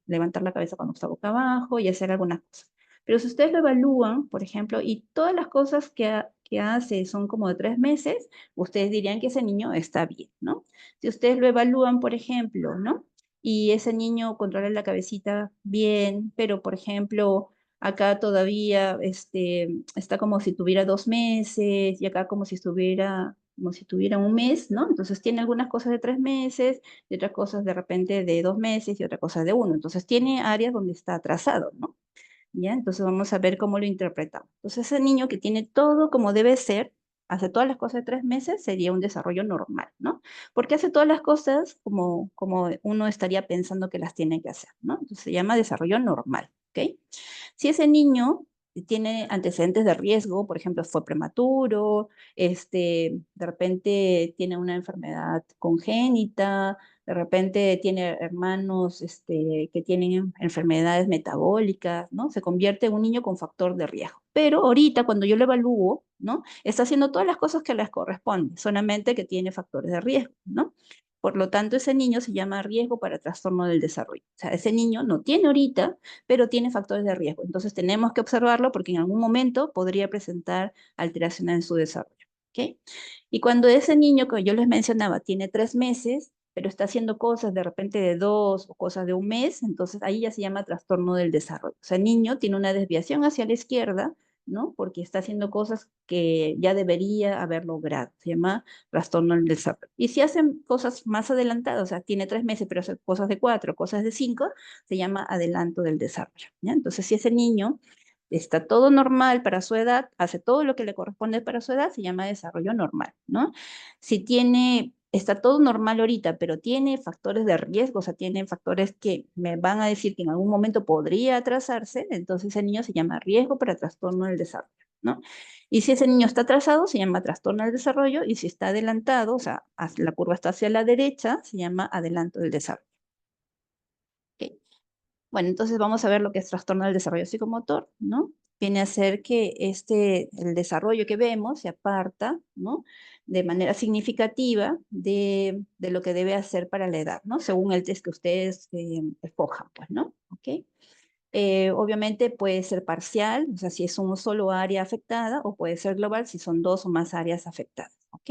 levantar la cabeza cuando está boca abajo y hacer algunas cosas. Pero si ustedes lo evalúan, por ejemplo, y todas las cosas que hace son como de 3 meses, ustedes dirían que ese niño está bien, ¿no? Si ustedes lo evalúan, por ejemplo, ¿no? Y ese niño controla la cabecita bien, pero, por ejemplo, acá todavía está como si tuviera 2 meses y acá como si tuviera un mes, ¿no? Entonces tiene algunas cosas de 3 meses y otras cosas de repente de 2 meses y otra cosa de uno. Entonces tiene áreas donde está atrasado, ¿no? ¿Ya? Entonces vamos a ver cómo lo interpretamos. Entonces ese niño que tiene todo como debe ser, hace todas las cosas de 3 meses, sería un desarrollo normal, ¿no? Porque hace todas las cosas como uno estaría pensando que las tiene que hacer, ¿no? Entonces se llama desarrollo normal, ¿ok? Si ese niño tiene antecedentes de riesgo, por ejemplo, fue prematuro, de repente tiene una enfermedad congénita, de repente tiene hermanos que tienen enfermedades metabólicas, ¿no? Se convierte en un niño con factor de riesgo. Pero ahorita, cuando yo lo evalúo, ¿no? Está haciendo todas las cosas que les corresponden, solamente que tiene factores de riesgo, ¿no? Por lo tanto, ese niño se llama riesgo para trastorno del desarrollo. O sea, ese niño no tiene ahorita, pero tiene factores de riesgo. Entonces, tenemos que observarlo porque en algún momento podría presentar alteraciones en su desarrollo, ¿ok? Y cuando ese niño, que yo les mencionaba, tiene 3 meses, pero está haciendo cosas de repente de 2 o cosas de un mes, entonces ahí ya se llama trastorno del desarrollo. O sea, el niño tiene una desviación hacia la izquierda, ¿no? Porque está haciendo cosas que ya debería haber logrado. Se llama trastorno del desarrollo. Y si hacen cosas más adelantadas, o sea, tiene 3 meses, pero hace cosas de 4, cosas de 5, se llama adelanto del desarrollo, ¿ya? Entonces, si ese niño está todo normal para su edad, hace todo lo que le corresponde para su edad, se llama desarrollo normal, ¿no? Si está todo normal ahorita, pero tiene factores de riesgo, o sea, tiene factores que me van a decir que en algún momento podría atrasarse, entonces ese niño se llama riesgo para trastorno del desarrollo, ¿no? Y si ese niño está atrasado, se llama trastorno del desarrollo, y si está adelantado, o sea, la curva está hacia la derecha, se llama adelanto del desarrollo. Ok. Bueno, entonces vamos a ver lo que es trastorno del desarrollo psicomotor, ¿no? Viene a ser que el desarrollo que vemos se aparta, ¿no? De manera significativa de lo que debe hacer para la edad, ¿no? Según el test que ustedes escojan, pues, ¿no? ¿Ok? Obviamente puede ser parcial, o sea, si es un solo área afectada, o puede ser global si son 2 o más áreas afectadas, ¿ok?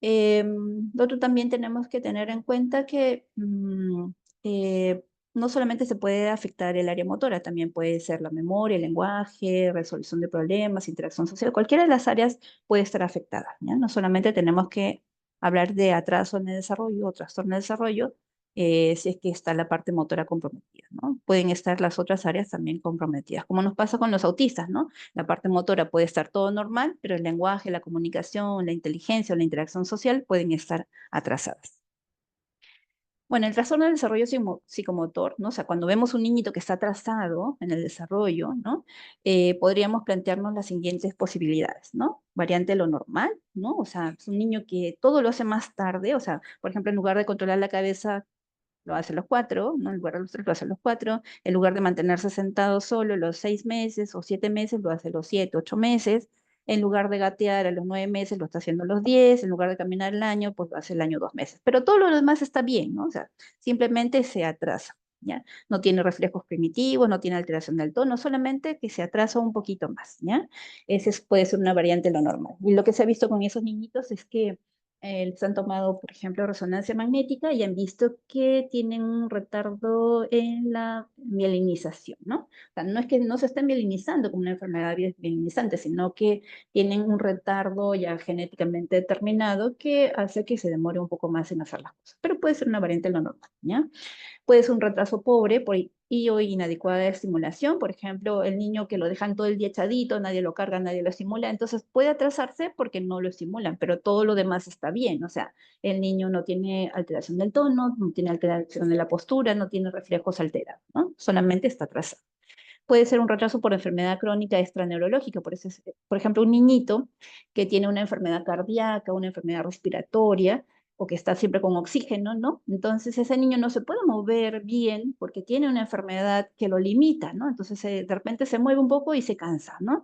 Lo otro también tenemos que tener en cuenta que eh, no solamente se puede afectar el área motora, también puede ser la memoria, el lenguaje, resolución de problemas, interacción social, cualquiera de las áreas puede estar afectada, ¿ya? No solamente tenemos que hablar de atraso en el desarrollo o trastorno del desarrollo, si es que está la parte motora comprometida, ¿no? Pueden estar las otras áreas también comprometidas, como nos pasa con los autistas, ¿no? La parte motora puede estar todo normal, pero el lenguaje, la comunicación, la inteligencia o la interacción social pueden estar atrasadas. Bueno, el trastorno del desarrollo psicomotor, ¿no? O sea, cuando vemos un niñito que está atrasado en el desarrollo, ¿no? Podríamos plantearnos las siguientes posibilidades, ¿no? Variante lo normal, ¿no? O sea, es un niño que todo lo hace más tarde, o sea, por ejemplo, en lugar de controlar la cabeza lo hace a los 4, ¿no? En lugar de los 3 lo hace a los 4, en lugar de mantenerse sentado solo los 6 meses o 7 meses, lo hace a los 7, 8 meses, en lugar de gatear a los 9 meses, lo está haciendo a los 10, en lugar de caminar el año, pues lo hace el año 2 meses. Pero todo lo demás está bien, ¿no? O sea, simplemente se atrasa, ¿ya? No tiene reflejos primitivos, no tiene alteración del tono, solamente que se atrasa un poquito más, ¿ya? Puede ser una variante de lo normal. Y lo que se ha visto con esos niñitos es que les han tomado, por ejemplo, resonancia magnética y han visto que tienen un retardo en la mielinización, ¿no? O sea, no es que no se estén mielinizando como una enfermedad mielinizante, sino que tienen un retardo ya genéticamente determinado que hace que se demore un poco más en hacer las cosas. Pero puede ser una variante de lo normal, ¿ya? Puede ser un retraso pobre y o inadecuada estimulación, por ejemplo, el niño que lo dejan todo el día echadito, nadie lo carga, nadie lo estimula, entonces puede atrasarse porque no lo estimulan, pero todo lo demás está bien, o sea, el niño no tiene alteración del tono, no tiene alteración de la postura, no tiene reflejos alterados, ¿no? Solamente está atrasado. Puede ser un retraso por enfermedad crónica extraneurológica, por ejemplo, un niñito que tiene una enfermedad cardíaca, una enfermedad respiratoria, o que está siempre con oxígeno, ¿no? Entonces ese niño no se puede mover bien porque tiene una enfermedad que lo limita, ¿no? Entonces de repente se mueve un poco y se cansa, ¿no?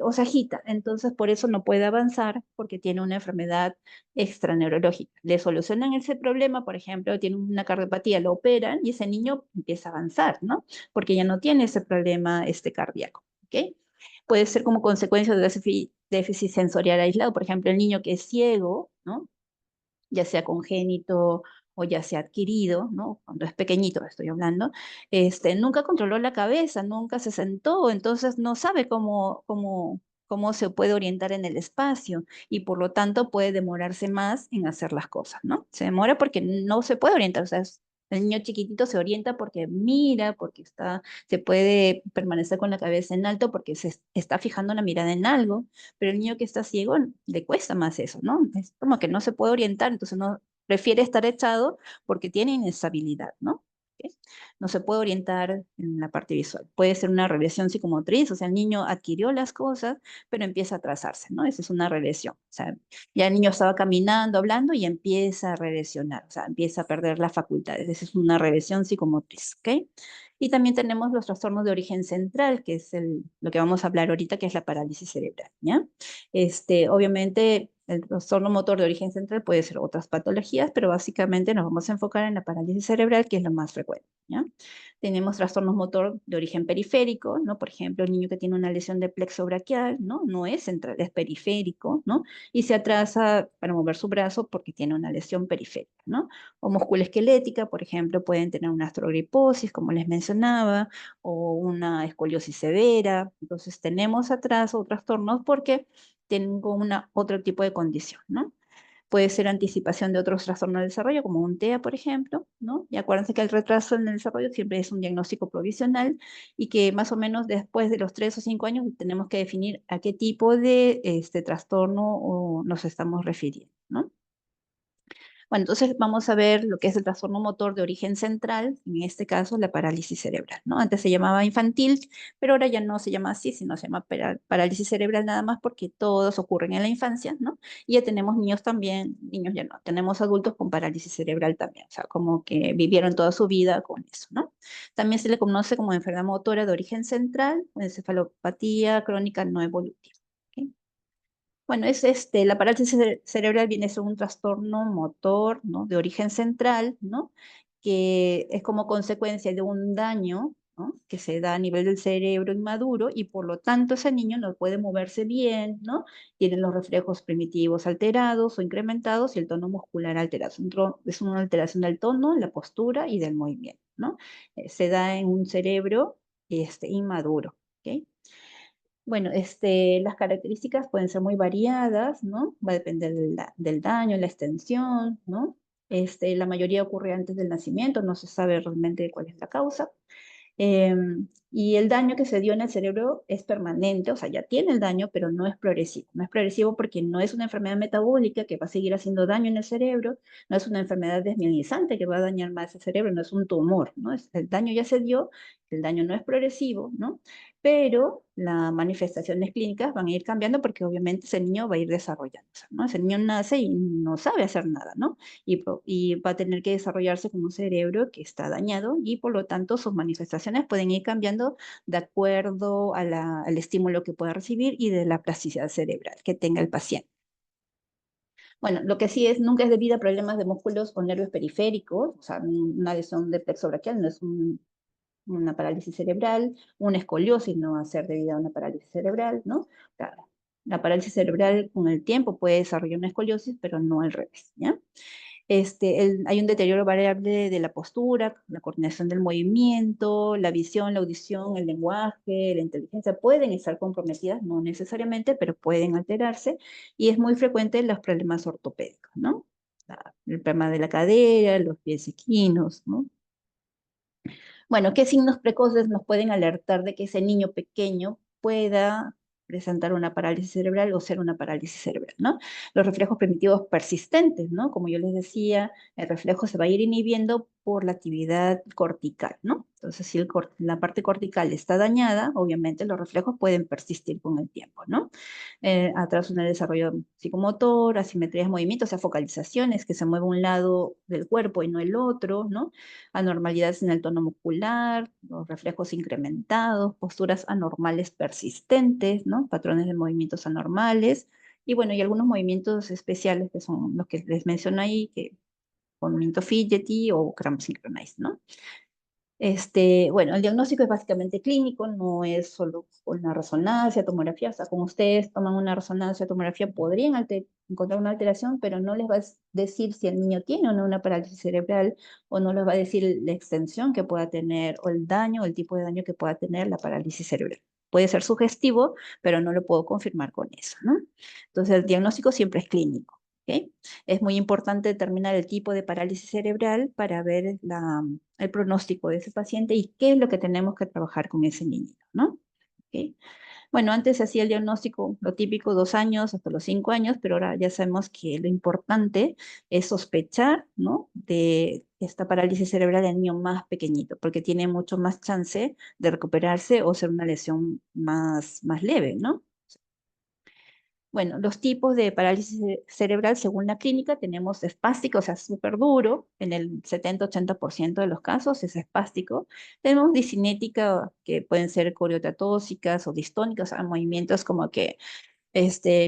O se agita, entonces por eso no puede avanzar porque tiene una enfermedad extraneurológica. Le solucionan ese problema, por ejemplo, tiene una cardiopatía, lo operan y ese niño empieza a avanzar, ¿no? Porque ya no tiene ese problema cardíaco, ¿ok? Puede ser como consecuencia de déficit sensorial aislado, por ejemplo, el niño que es ciego, ¿no? Ya sea congénito o ya sea adquirido, ¿no? Cuando es pequeñito estoy hablando, nunca controló la cabeza, nunca se sentó, entonces no sabe cómo se puede orientar en el espacio y por lo tanto puede demorarse más en hacer las cosas, ¿no? Se demora porque no se puede orientar, o sea, el niño chiquitito se orienta porque mira, porque se puede permanecer con la cabeza en alto porque se está fijando la mirada en algo, pero el niño que está ciego le cuesta más eso, ¿no? Es como que no se puede orientar, entonces no prefiere estar echado porque tiene inestabilidad, ¿no? ¿Ok? No se puede orientar en la parte visual. Puede ser una regresión psicomotriz, o sea, el niño adquirió las cosas, pero empieza a atrasarse, ¿no? Esa es una regresión. O sea, ya el niño estaba caminando, hablando y empieza a regresionar, o sea, empieza a perder las facultades. Esa es una regresión psicomotriz, ¿ok? Y también tenemos los trastornos de origen central, que es lo que vamos a hablar ahorita, que es la parálisis cerebral, ¿ya? Obviamente, el trastorno motor de origen central puede ser otras patologías, pero básicamente nos vamos a enfocar en la parálisis cerebral, que es lo más frecuente, ¿ya? Tenemos trastornos motor de origen periférico, ¿no? Por ejemplo, el niño que tiene una lesión de plexo braquial, ¿no? No es central, es periférico, ¿no? Y se atrasa para mover su brazo porque tiene una lesión periférica, ¿no? O musculoesquelética, por ejemplo, pueden tener una astrogriposis, como les mencionaba, o una escoliosis severa. Entonces tenemos atraso o trastornos porque tengo otro tipo de condición, ¿no? Puede ser anticipación de otros trastornos del desarrollo, como un TEA, por ejemplo, ¿no? Y acuérdense que el retraso en el desarrollo siempre es un diagnóstico provisional y que más o menos después de los 3 o 5 años tenemos que definir a qué tipo de trastorno nos estamos refiriendo, ¿no? Bueno, entonces vamos a ver lo que es el trastorno motor de origen central, en este caso la parálisis cerebral, ¿no? Antes se llamaba infantil, pero ahora ya no se llama así, sino se llama parálisis cerebral nada más porque todos ocurren en la infancia, ¿no? Y ya tenemos niños también, niños ya no, tenemos adultos con parálisis cerebral también, o sea, como que vivieron toda su vida con eso, ¿no? También se le conoce como enfermedad motora de origen central, encefalopatía crónica no evolutiva. ¿Ok? Bueno, la parálisis cerebral viene a ser un trastorno motor, ¿no? De origen central, ¿no? Que es como consecuencia de un daño, ¿no? Que se da a nivel del cerebro inmaduro y por lo tanto ese niño no puede moverse bien, ¿no? Tiene los reflejos primitivos alterados o incrementados y el tono muscular alterado. Es una alteración del tono, la postura y del movimiento, ¿no? Se da en un cerebro inmaduro, ¿ok? Bueno, las características pueden ser muy variadas, ¿no? Va a depender del daño, la extensión, ¿no? La mayoría ocurre antes del nacimiento, no se sabe realmente cuál es la causa. Y el daño que se dio en el cerebro es permanente, o sea, ya tiene el daño, pero no es progresivo. No es progresivo porque no es una enfermedad metabólica que va a seguir haciendo daño en el cerebro, no es una enfermedad desmielizante que va a dañar más el cerebro, no es un tumor, ¿no? El daño ya se dio, el daño no es progresivo, ¿no? Pero las manifestaciones clínicas van a ir cambiando porque obviamente ese niño va a ir desarrollándose, ¿no? Ese niño nace y no sabe hacer nada, ¿no? Y va a tener que desarrollarse con un cerebro que está dañado y por lo tanto sus manifestaciones pueden ir cambiando de acuerdo al estímulo que pueda recibir y de la plasticidad cerebral que tenga el paciente. Bueno, lo que sí es, nunca es debido a problemas de músculos o nervios periféricos, o sea, una lesión de plexo braquial no es una parálisis cerebral, una escoliosis no va a ser debida a una parálisis cerebral, ¿no? Claro, la parálisis cerebral con el tiempo puede desarrollar una escoliosis, pero no al revés, ¿ya? Hay un deterioro variable de la postura, la coordinación del movimiento, la visión, la audición, el lenguaje, la inteligencia pueden estar comprometidas, no necesariamente, pero pueden alterarse, y es muy frecuente en los problemas ortopédicos, ¿no? El problema de la cadera, los pies equinos, ¿no? Bueno, ¿qué signos precoces nos pueden alertar de que ese niño pequeño pueda presentar una parálisis cerebral o ser una parálisis cerebral, ¿no? Los reflejos primitivos persistentes, ¿no? Como yo les decía, el reflejo se va a ir inhibiendo por la actividad cortical, ¿no? Entonces, si la parte cortical está dañada, obviamente los reflejos pueden persistir con el tiempo, ¿no? Atraso en el desarrollo psicomotor, asimetrías de movimientos, o sea, focalizaciones, que se mueve un lado del cuerpo y no el otro, ¿no? Anormalidades en el tono muscular, los reflejos incrementados, posturas anormales persistentes, ¿no? Patrones de movimientos anormales, y bueno, y algunos movimientos especiales que son los que les menciono ahí, que movimiento fidgety o cramp synchronized, ¿no? Bueno, el diagnóstico es básicamente clínico, no es solo una resonancia, tomografía, o sea, como ustedes toman una resonancia, tomografía, podrían encontrar una alteración, pero no les va a decir si el niño tiene o no una parálisis cerebral, o no les va a decir la extensión que pueda tener, o el daño, o el tipo de daño que pueda tener la parálisis cerebral. Puede ser sugestivo, pero no lo puedo confirmar con eso, ¿no? Entonces, el diagnóstico siempre es clínico. ¿Okay? Es muy importante determinar el tipo de parálisis cerebral para ver el pronóstico de ese paciente y qué es lo que tenemos que trabajar con ese niño, ¿no? ¿Okay? Bueno, antes se hacía el diagnóstico, lo típico, 2 años hasta los 5 años, pero ahora ya sabemos que lo importante es sospechar, ¿no? De esta parálisis cerebral en niño más pequeñito, porque tiene mucho más chance de recuperarse o ser una lesión más leve, ¿no? Bueno, los tipos de parálisis cerebral según la clínica tenemos espástico, o sea, súper duro, en el 70-80% de los casos es espástico. Tenemos discinética, que pueden ser coriotatóxicas o distónicas, o sea, movimientos como que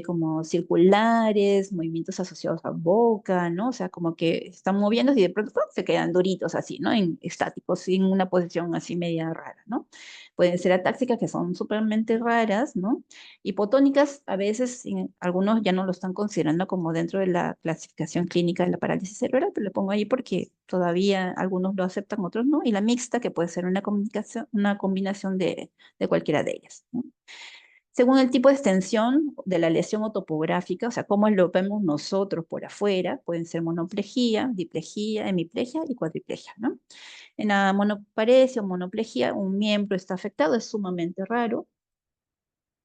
como circulares, movimientos asociados a boca, ¿no? O sea, como que están moviendo y de pronto ¡pum! Se quedan duritos así, ¿no? Estáticos, sin una posición así media rara, ¿no? Pueden ser atáxicas, que son súpermente raras, ¿no? Hipotónicas, a veces algunos ya no lo están considerando como dentro de la clasificación clínica de la parálisis cerebral, pero le pongo ahí porque todavía algunos lo aceptan, otros no. Y la mixta, que puede ser una combinación de cualquiera de ellas, ¿no? Según el tipo de extensión de la lesión o topográfica, o sea, cómo lo vemos nosotros por afuera, pueden ser monoplegia, diplegia, hemiplegia y cuadriplegia, ¿no? En la monoparesia o monoplegia, un miembro está afectado, es sumamente raro,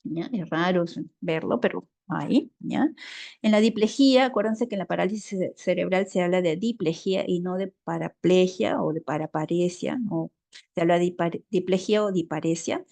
¿ya? Es raro verlo, pero hay, ¿ya? En la diplegia, acuérdense que en la parálisis cerebral se habla de diplegia y no de paraplegia o de paraparesia, no, se habla de diplegia o diparesia,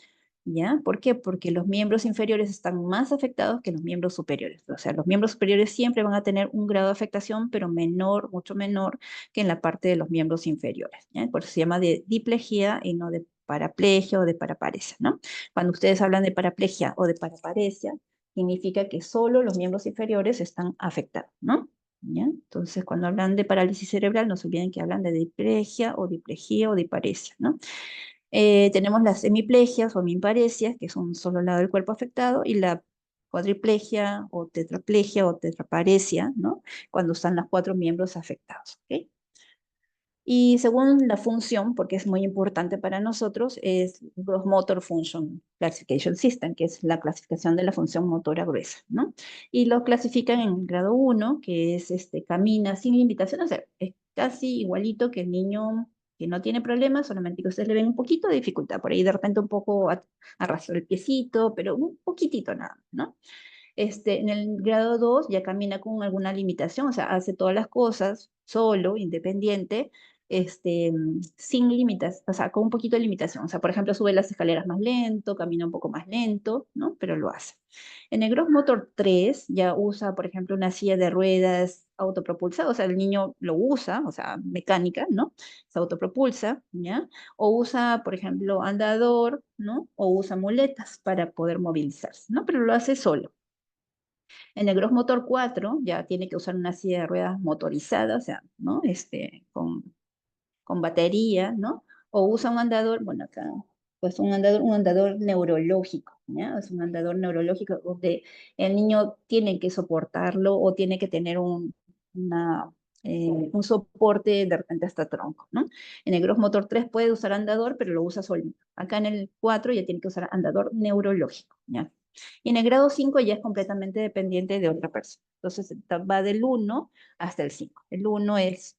¿ya? ¿Por qué? Porque los miembros inferiores están más afectados que los miembros superiores. O sea, los miembros superiores siempre van a tener un grado de afectación, pero menor, mucho menor que en la parte de los miembros inferiores, ¿ya? Por eso se llama de diplegia y no de paraplegia o de paraparesia, ¿no? Cuando ustedes hablan de paraplegia o de paraparesia, significa que solo los miembros inferiores están afectados, ¿no? ¿Ya? Entonces, cuando hablan de parálisis cerebral, no se olviden que hablan de diplegia o diparesia, ¿no? Tenemos las hemiplegias o hemiparesias, que son solo el lado del cuerpo afectado, y la cuadriplegia o tetraparesia, ¿no? Cuando están los 4 miembros afectados, ¿ok? Y según la función, porque es muy importante para nosotros, es Gross Motor Function Classification System, que es la clasificación de la función motora gruesa, ¿no? Y lo clasifican en grado 1, que es camina sin limitación, o sea, es casi igualito que el niño que no tiene problemas, solamente que ustedes le ven un poquito de dificultad, por ahí de repente un poco arrastra el piecito, pero un poquitito nada, ¿no? En el grado 2 ya camina con alguna limitación, o sea, hace todas las cosas solo, independiente, sin límites, o sea, con un poquito de limitación. O sea, por ejemplo, sube las escaleras más lento, camina un poco más lento, ¿no? Pero lo hace. En el Gross Motor 3 ya usa, por ejemplo, una silla de ruedas autopropulsada, o sea, el niño lo usa, o sea, mecánica, ¿no? Se autopropulsa, ¿ya? O usa, por ejemplo, andador, ¿no? O usa muletas para poder movilizarse, ¿no? Pero lo hace solo. En el Gross Motor 4 ya tiene que usar una silla de ruedas motorizada, o sea, ¿no? Con batería, ¿no? O usa un andador, bueno, acá, pues un andador neurológico, ¿ya? Es un andador neurológico donde el niño tiene que soportarlo o tiene que tener un soporte de repente hasta tronco, ¿no? En el Gross Motor 3 puede usar andador, pero lo usa solito. Acá en el 4 ya tiene que usar andador neurológico, ¿ya? Y en el grado 5 ya es completamente dependiente de otra persona. Entonces va del 1 hasta el 5. El 1 es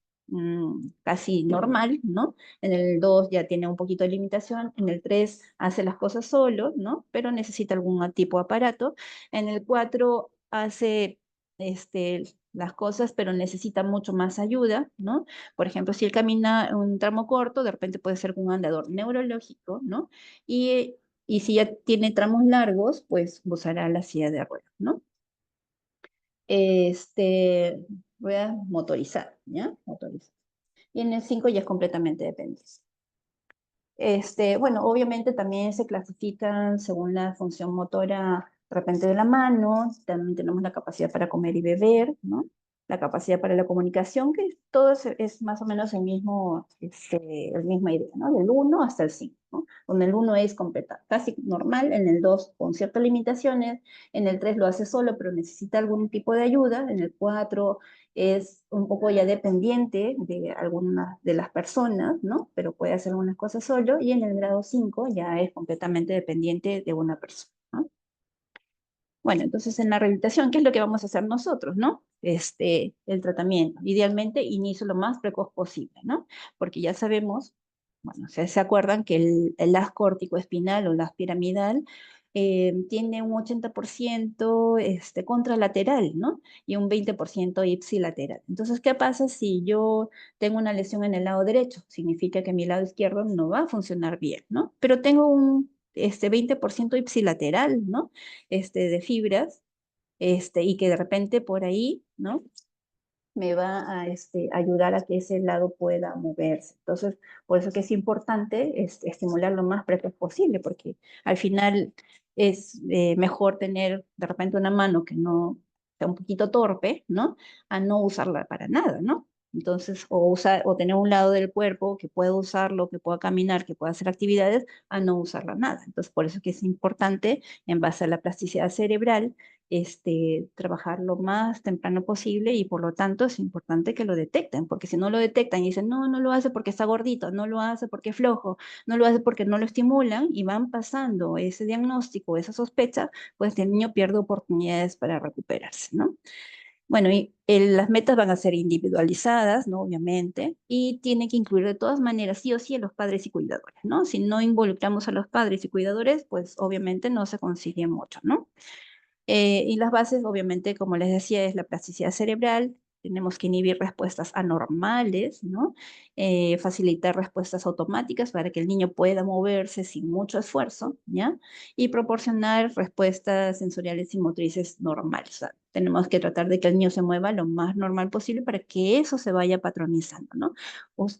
casi normal, ¿no? En el 2 ya tiene un poquito de limitación, en el 3 hace las cosas solo, ¿no? Pero necesita algún tipo de aparato. En el 4 hace las cosas, pero necesita mucho más ayuda, ¿no? Por ejemplo, si él camina un tramo corto, de repente puede ser con un andador neurológico, ¿no? Y si ya tiene tramos largos, pues usará la silla de ruedas, ¿no? Ruedas motorizadas, ¿ya? Motorizadas. Y en el 5 ya es completamente dependiente. Bueno, obviamente también se clasifican según la función motora de repente de la mano, también tenemos la capacidad para comer y beber, ¿no? La capacidad para la comunicación, que todo es más o menos el misma idea, ¿no? Del 1 hasta el 5, ¿no? Donde el 1 es completa, casi normal, en el 2 con ciertas limitaciones, en el 3 lo hace solo, pero necesita algún tipo de ayuda, en el 4 es un poco ya dependiente de algunas de las personas, ¿no? Pero puede hacer algunas cosas solo, y en el grado 5 ya es completamente dependiente de una persona, ¿no? Bueno, entonces en la rehabilitación, ¿qué es lo que vamos a hacer nosotros, no? El tratamiento. Idealmente, inicio lo más precoz posible, ¿no? Porque ya sabemos, bueno, se acuerdan que el haz córtico-espinal o el haz piramidal tiene un 80% contralateral, ¿no? Y un 20% ipsilateral. Entonces, ¿qué pasa si yo tengo una lesión en el lado derecho? Significa que mi lado izquierdo no va a funcionar bien, ¿no? Pero tengo un 20% ipsilateral, ¿no? De fibras, y que de repente por ahí, ¿no? Me va a ayudar a que ese lado pueda moverse. Entonces, por eso que es importante estimular lo más precoz posible, porque al final es mejor tener de repente una mano que no sea un poquito torpe, ¿no? A no usarla para nada, ¿no? Entonces, o tener un lado del cuerpo que pueda usarlo, que pueda caminar, que pueda hacer actividades, a no usarla nada. Entonces, por eso que es importante, en base a la plasticidad cerebral, trabajar lo más temprano posible, y por lo tanto es importante que lo detecten, porque si no lo detectan y dicen, no, no lo hace porque está gordito, no lo hace porque es flojo, no lo hace porque no lo estimulan, y van pasando ese diagnóstico, esa sospecha, pues el niño pierde oportunidades para recuperarse, ¿no? Bueno, y las metas van a ser individualizadas, ¿no? Obviamente, y tiene que incluir de todas maneras, sí o sí, a los padres y cuidadores, ¿no? Si no involucramos a los padres y cuidadores, pues obviamente no se consigue mucho, ¿no? Y las bases, obviamente, como les decía, es la plasticidad cerebral. Tenemos que inhibir respuestas anormales, ¿no? Facilitar respuestas automáticas para que el niño pueda moverse sin mucho esfuerzo, ¿ya? Y proporcionar respuestas sensoriales y motrices normales. O sea, tenemos que tratar de que el niño se mueva lo más normal posible para que eso se vaya patronizando, ¿no?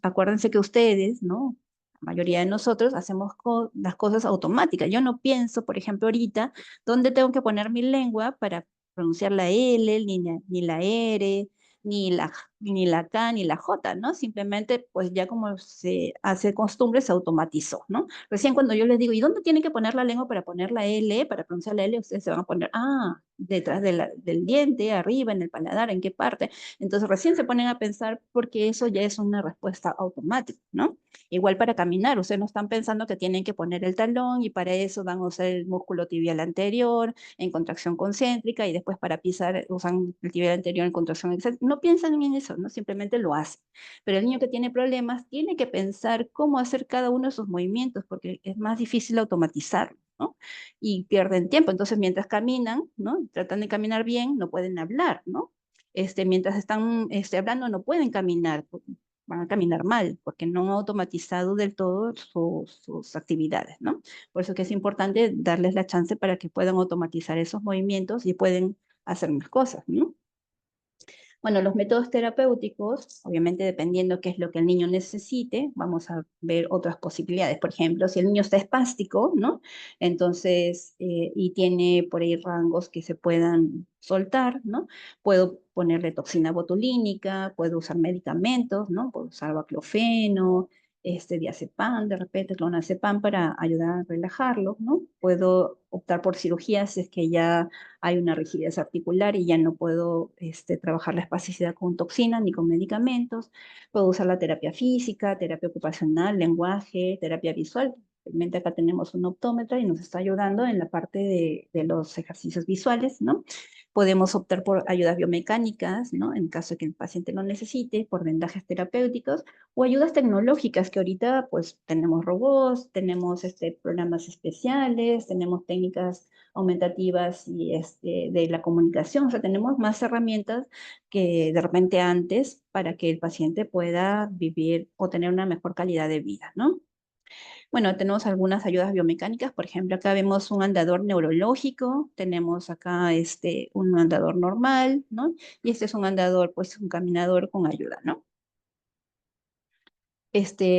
Acuérdense que ustedes, ¿no? La mayoría de nosotros hacemos las cosas automáticas. Yo no pienso, por ejemplo, ahorita, ¿dónde tengo que poner mi lengua para pronunciar la L, ni la R, ni la K, ni la J, ¿no? Simplemente, pues ya como se hace costumbre, se automatizó, ¿no? Recién cuando yo les digo, ¿y dónde tiene que poner la lengua para poner la L, para pronunciar la L? Ustedes se van a poner, detrás del diente, arriba, en el paladar, ¿en qué parte? Entonces recién se ponen a pensar, porque eso ya es una respuesta automática, ¿no? Igual para caminar, ustedes no están pensando que tienen que poner el talón, y para eso van a usar el músculo tibial anterior en contracción concéntrica, y después para pisar usan el tibial anterior en contracción excéntrica. No piensan en eso, ¿no? Simplemente lo hacen. Pero el niño que tiene problemas tiene que pensar cómo hacer cada uno de sus movimientos, porque es más difícil automatizarlo, ¿no? Y pierden tiempo. Entonces, mientras caminan, ¿no? Tratan de caminar bien, no pueden hablar, ¿no? Mientras están hablando, no pueden caminar, van a caminar mal, porque no han automatizado del todo sus actividades, ¿no? Por eso que es importante darles la chance para que puedan automatizar esos movimientos y pueden hacer más cosas, ¿no? Bueno, los métodos terapéuticos, obviamente dependiendo qué es lo que el niño necesite, vamos a ver otras posibilidades. Por ejemplo, si el niño está espástico, ¿no? Entonces, y tiene por ahí rangos que se puedan soltar, ¿no? Puedo ponerle toxina botulínica, puedo usar medicamentos, ¿no? Puedo usar baclofeno, diazepam, de repente clonazepam, para ayudar a relajarlo, ¿no? Puedo optar por cirugías si es que ya hay una rigidez articular y ya no puedo trabajar la espasticidad con toxinas ni con medicamentos. Puedo usar la terapia física, terapia ocupacional, lenguaje, terapia visual. Actualmente acá tenemos un optómetra y nos está ayudando en la parte de los ejercicios visuales, ¿no? Podemos optar por ayudas biomecánicas, ¿no? En caso de que el paciente lo necesite, por vendajes terapéuticos o ayudas tecnológicas, que ahorita pues tenemos robots, tenemos programas especiales, tenemos técnicas aumentativas y de la comunicación, o sea, tenemos más herramientas que de repente antes para que el paciente pueda vivir o tener una mejor calidad de vida, ¿no? Bueno, tenemos algunas ayudas biomecánicas, por ejemplo, acá vemos un andador neurológico, tenemos acá un andador normal, ¿no? Y este es un andador, pues un caminador con ayuda, ¿no?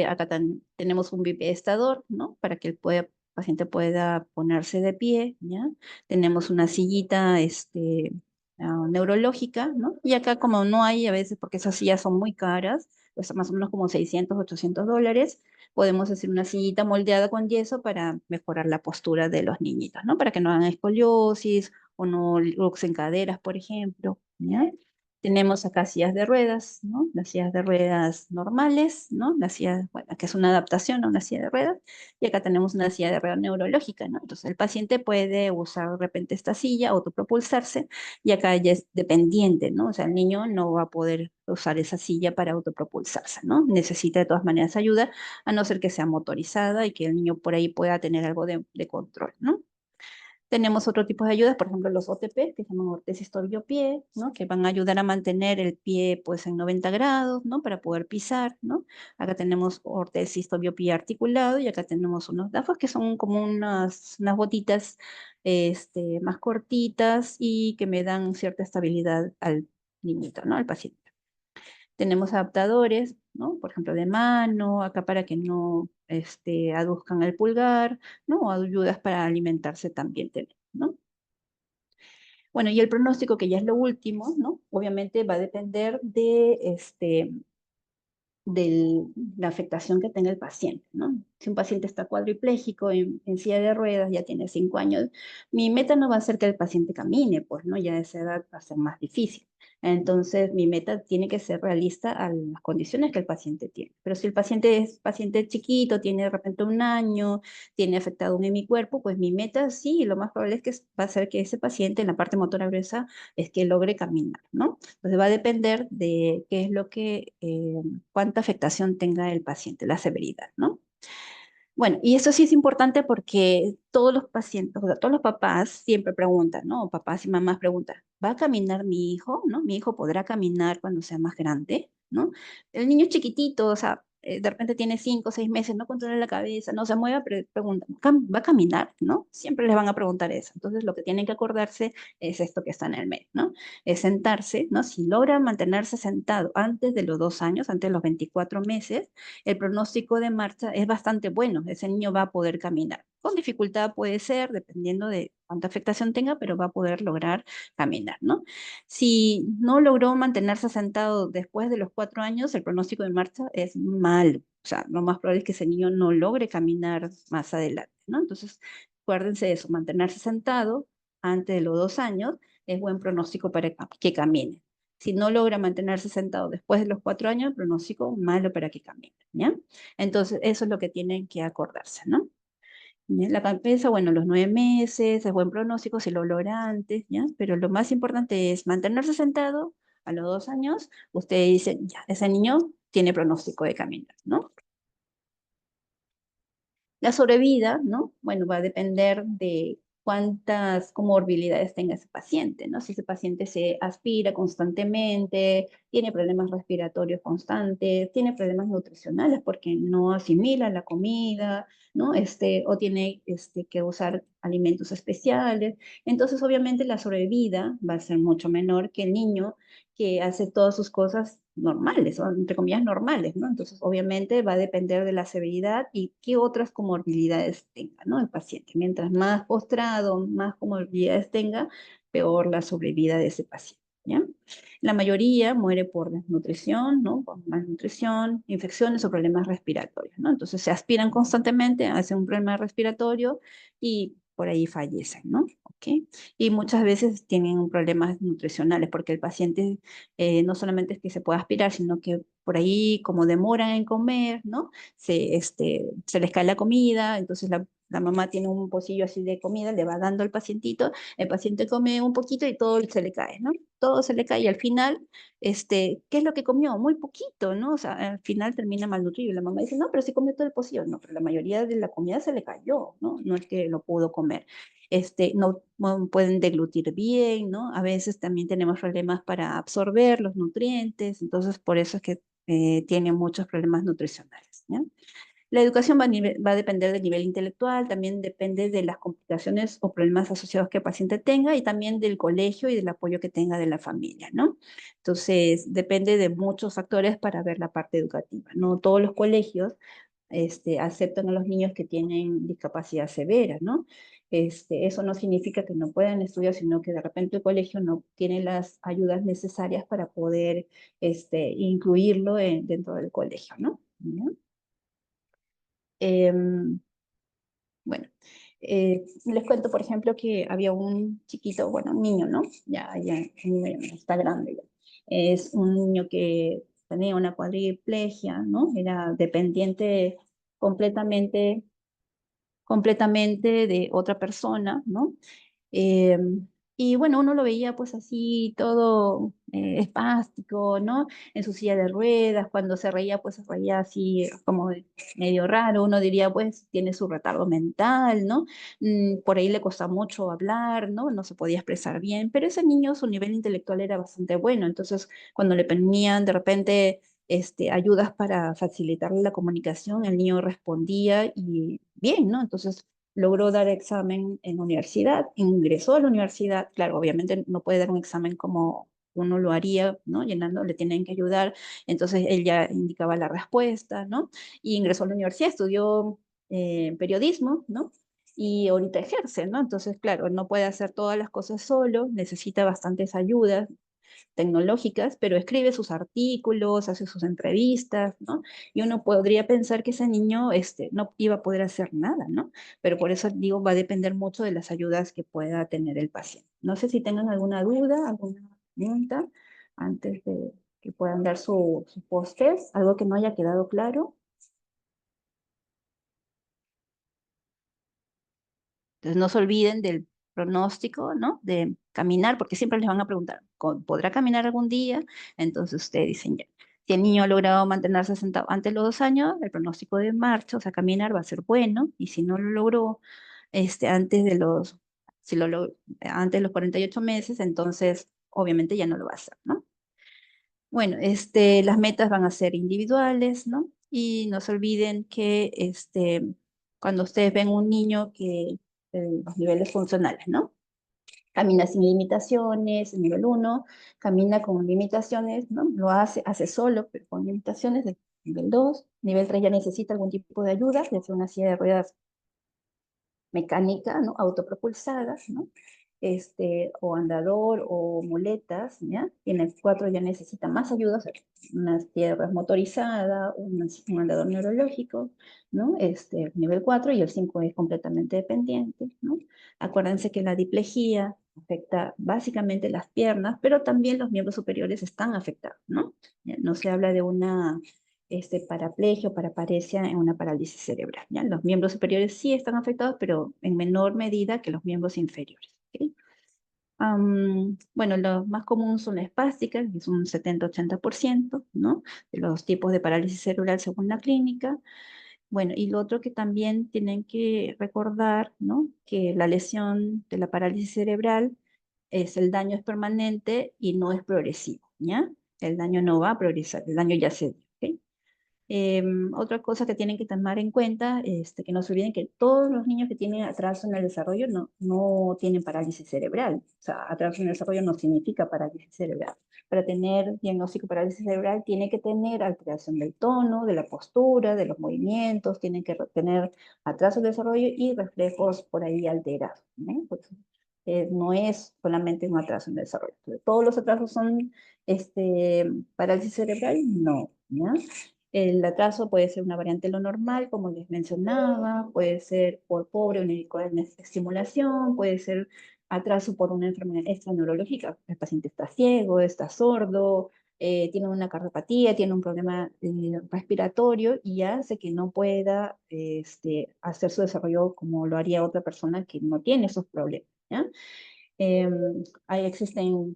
Acá tenemos un bipedestador, ¿no? Para que el paciente pueda ponerse de pie, ¿ya? Tenemos una sillita, neurológica, ¿no? Y acá como no hay a veces, porque esas sillas son muy caras, cuesta más o menos como 600, $800, podemos hacer una sillita moldeada con yeso para mejorar la postura de los niñitos, ¿no? Para que no hagan escoliosis o no luxen caderas, por ejemplo, ¿ya? Tenemos acá sillas de ruedas, ¿no? Las sillas de ruedas normales, ¿no? La silla, bueno, que es una adaptación a una silla de ruedas, y acá tenemos una silla de ruedas neurológica, ¿no? Entonces el paciente puede usar de repente esta silla, autopropulsarse, y acá ya es dependiente, ¿no? O sea, el niño no va a poder usar esa silla para autopropulsarse, ¿no? Necesita de todas maneras ayuda, a no ser que sea motorizada y que el niño por ahí pueda tener algo de control, ¿no? Tenemos otro tipo de ayudas, por ejemplo, los OTP, que se llaman ortesis tobillo-pie, ¿no? Que van a ayudar a mantener el pie pues en 90 grados, ¿no? Para poder pisar, ¿no? Acá tenemos ortesis tobillo-pie articulado y acá tenemos unos DAFOS que son como unas botitas más cortitas y que me dan cierta estabilidad al niñito, ¿no? Al paciente. Tenemos adaptadores, ¿no? Por ejemplo, de mano, acá para que no aduzcan el pulgar, ¿no? O ayudas para alimentarse también tenemos, ¿no? Bueno, y el pronóstico, que ya es lo último, ¿no? Obviamente va a depender de la afectación que tenga el paciente, ¿no? Si un paciente está cuadripléjico en silla de ruedas, ya tiene 5 años, mi meta no va a ser que el paciente camine, pues, ¿no? Ya a esa edad va a ser más difícil. Entonces, mi meta tiene que ser realista a las condiciones que el paciente tiene. Pero si el paciente es paciente chiquito, tiene de repente 1 año, tiene afectado un hemicuerpo, pues mi meta sí, lo más probable es que va a ser que ese paciente en la parte motora gruesa es que logre caminar, ¿no? Entonces va a depender de qué es lo que, cuánta afectación tenga el paciente, la severidad, ¿no? Bueno, y eso sí es importante porque todos los pacientes, o sea, todos los papás siempre preguntan, ¿no? Papás y mamás preguntan, ¿va a caminar mi hijo? ¿No? ¿Mi hijo podrá caminar cuando sea más grande? ¿No? El niño es chiquitito, o sea, de repente tiene 5 o 6 meses, no controla la cabeza, no se mueve, pero preguntan, ¿va a caminar? ¿No? Siempre les van a preguntar eso. Entonces, lo que tienen que acordarse es esto que está en el medio, ¿no? Es sentarse, ¿no? Si logra mantenerse sentado antes de los 2 años, antes de los 24 meses, el pronóstico de marcha es bastante bueno. Ese niño va a poder caminar. Con dificultad puede ser, dependiendo de cuánta afectación tenga, pero va a poder lograr caminar, ¿no? Si no logró mantenerse sentado después de los 4 años, el pronóstico de marcha es malo. O sea, lo más probable es que ese niño no logre caminar más adelante, ¿no? Entonces, acuérdense de eso, mantenerse sentado antes de los 2 años es buen pronóstico para que camine. Si no logra mantenerse sentado después de los 4 años, pronóstico malo para que camine, ¿ya? Entonces, eso es lo que tienen que acordarse, ¿no? ¿Ya? La cabeza, bueno, los 9 meses, es buen pronóstico si lo logra antes, ¿ya? Pero lo más importante es mantenerse sentado a los 2 años. Ustedes dicen, ya, ese niño tiene pronóstico de caminar, ¿no? La sobrevida, ¿no? Bueno, va a depender de cuántas comorbilidades tenga ese paciente, ¿no? Si ese paciente se aspira constantemente, tiene problemas respiratorios constantes, tiene problemas nutricionales porque no asimila la comida, ¿no? O tiene que usar alimentos especiales. Entonces, obviamente, la sobrevida va a ser mucho menor que el niño que hace todas sus cosas normales, o entre comillas normales, ¿no? Entonces, obviamente va a depender de la severidad y qué otras comorbilidades tenga, ¿no? El paciente. Mientras más postrado, más comorbilidades tenga, peor la sobrevida de ese paciente, ¿ya? La mayoría muere por desnutrición, ¿no? Por malnutrición, infecciones o problemas respiratorios, ¿no? Entonces se aspiran constantemente, hacen un problema respiratorio y por ahí fallecen, ¿no? ¿Ok? Y muchas veces tienen problemas nutricionales porque el paciente no solamente es que se pueda aspirar, sino que por ahí, como demoran en comer, ¿no? Se les cae la comida, entonces la mamá tiene un pocillo así de comida, le va dando al pacientito, el paciente come un poquito y todo se le cae, ¿no? Todo se le cae y al final, ¿qué es lo que comió? Muy poquito, ¿no? O sea, al final termina malnutrido. Y la mamá dice, no, pero sí comió todo el pocillo. No, pero la mayoría de la comida se le cayó, ¿no? No es que lo pudo comer. No pueden deglutir bien, ¿no? A veces también tenemos problemas para absorber los nutrientes, entonces por eso es que tienen muchos problemas nutricionales, ¿ya? La educación va a depender del nivel intelectual, también depende de las complicaciones o problemas asociados que el paciente tenga y también del colegio y del apoyo que tenga de la familia, ¿no? Entonces, depende de muchos factores para ver la parte educativa. No todos los colegios aceptan a los niños que tienen discapacidad severa, ¿no? Eso no significa que no puedan estudiar, sino que de repente el colegio no tiene las ayudas necesarias para poder incluirlo dentro del colegio, ¿no? ¿Ya? Em, bueno, les cuento, por ejemplo, que había un chiquito, bueno, un niño, ¿no? Ya, el niño ya está grande ya. Es un niño que tenía una cuadriplegia, ¿no? Era dependiente completamente, completamente de otra persona, ¿no? Eh, y bueno, uno lo veía pues así todo espástico, ¿no? En su silla de ruedas, cuando se reía pues se reía así como medio raro, uno diría pues tiene su retardo mental, ¿no? Por ahí le costaba mucho hablar, ¿no? No se podía expresar bien, pero ese niño su nivel intelectual era bastante bueno, entonces cuando le ponían de repente ayudas para facilitarle la comunicación, el niño respondía y bien, ¿no? Entonces logró dar examen en universidad, ingresó a la universidad, claro, obviamente no puede dar un examen como uno lo haría, ¿no? Llenando, le tienen que ayudar, entonces él ya indicaba la respuesta, ¿no? Y ingresó a la universidad, estudió periodismo, ¿no? Y ahorita ejerce, ¿no? Entonces, claro, no puede hacer todas las cosas solo, necesita bastantes ayudas tecnológicas, pero escribe sus artículos, hace sus entrevistas, ¿no? Y uno podría pensar que ese niño no iba a poder hacer nada, ¿no? Pero por eso digo, va a depender mucho de las ayudas que pueda tener el paciente. No sé si tengan alguna duda, alguna pregunta antes de que puedan dar su post-test, algo que no haya quedado claro. Entonces no se olviden del pronóstico, ¿no? De caminar, porque siempre les van a preguntar, ¿podrá caminar algún día? Entonces ustedes dicen ya. Si el niño ha logrado mantenerse sentado antes de los 2 años, el pronóstico de marcha, o sea, caminar va a ser bueno, y si no lo logró antes de los, si lo log- antes de los 48 meses, entonces obviamente ya no lo va a hacer, ¿no? Bueno, las metas van a ser individuales, ¿no? Y no se olviden que cuando ustedes ven un niño que los niveles funcionales, ¿no? Camina sin limitaciones, el nivel 1, camina con limitaciones, ¿no? Lo hace solo, pero con limitaciones del nivel 2. Nivel 3 ya necesita algún tipo de ayuda, ya sea una silla de ruedas mecánica, ¿no? Autopropulsada, ¿no? O andador o muletas, ¿ya? Y en el 4 ya necesita más ayuda, o sea, una tierra motorizada, un andador neurológico, ¿no? Nivel 4 y el 5 es completamente dependiente, ¿no? Acuérdense que la diplejía afecta básicamente las piernas, pero también los miembros superiores están afectados, ¿no? Ya, no se habla de una paraplegia o paraparesia en una parálisis cerebral, ¿ya? Los miembros superiores sí están afectados, pero en menor medida que los miembros inferiores, ¿ok? Bueno, los más comunes son las espásticas, que es un 70-80%, ¿no? De los tipos de parálisis cerebral según la clínica. Bueno, y lo otro que también tienen que recordar, ¿no? Que la lesión de la parálisis cerebral el daño es permanente y no es progresivo, ¿ya? El daño no va a progresar, el daño ya se dio, ¿ok? Otra cosa que tienen que tomar en cuenta, que no se olviden que todos los niños que tienen atraso en el desarrollo no tienen parálisis cerebral. O sea, atraso en el desarrollo no significa parálisis cerebral. Para tener diagnóstico de parálisis cerebral tiene que tener alteración del tono, de la postura, de los movimientos, tienen que tener atraso del desarrollo y reflejos por ahí alterados, ¿no? Pues, no es solamente un atraso en el desarrollo. Entonces, ¿todos los atrasos son parálisis cerebral? No, ¿ya? El atraso puede ser una variante de lo normal, como les mencionaba, puede ser por pobre o estimulación, puede ser atraso por una enfermedad extraneurológica. El paciente está ciego, está sordo, tiene una cardiopatía, tiene un problema respiratorio y hace que no pueda hacer su desarrollo como lo haría otra persona que no tiene esos problemas, ¿ya? Ahí existen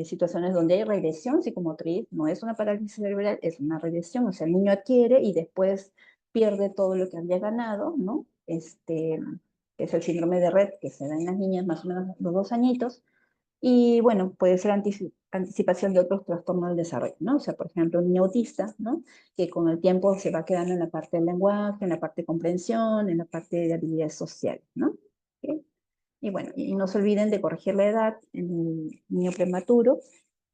situaciones donde hay regresión psicomotriz, no es una parálisis cerebral, es una regresión, o sea, el niño adquiere y después pierde todo lo que había ganado, ¿no? Que es el síndrome de Rett, que se da en las niñas más o menos los 2 añitos, y bueno, puede ser anticipación de otros trastornos del desarrollo, ¿no? O sea, por ejemplo, un niño autista, ¿no? Que con el tiempo se va quedando en la parte del lenguaje, en la parte de comprensión, en la parte de habilidades sociales, ¿no? ¿Ok? Y bueno, y no se olviden de corregir la edad en el niño prematuro.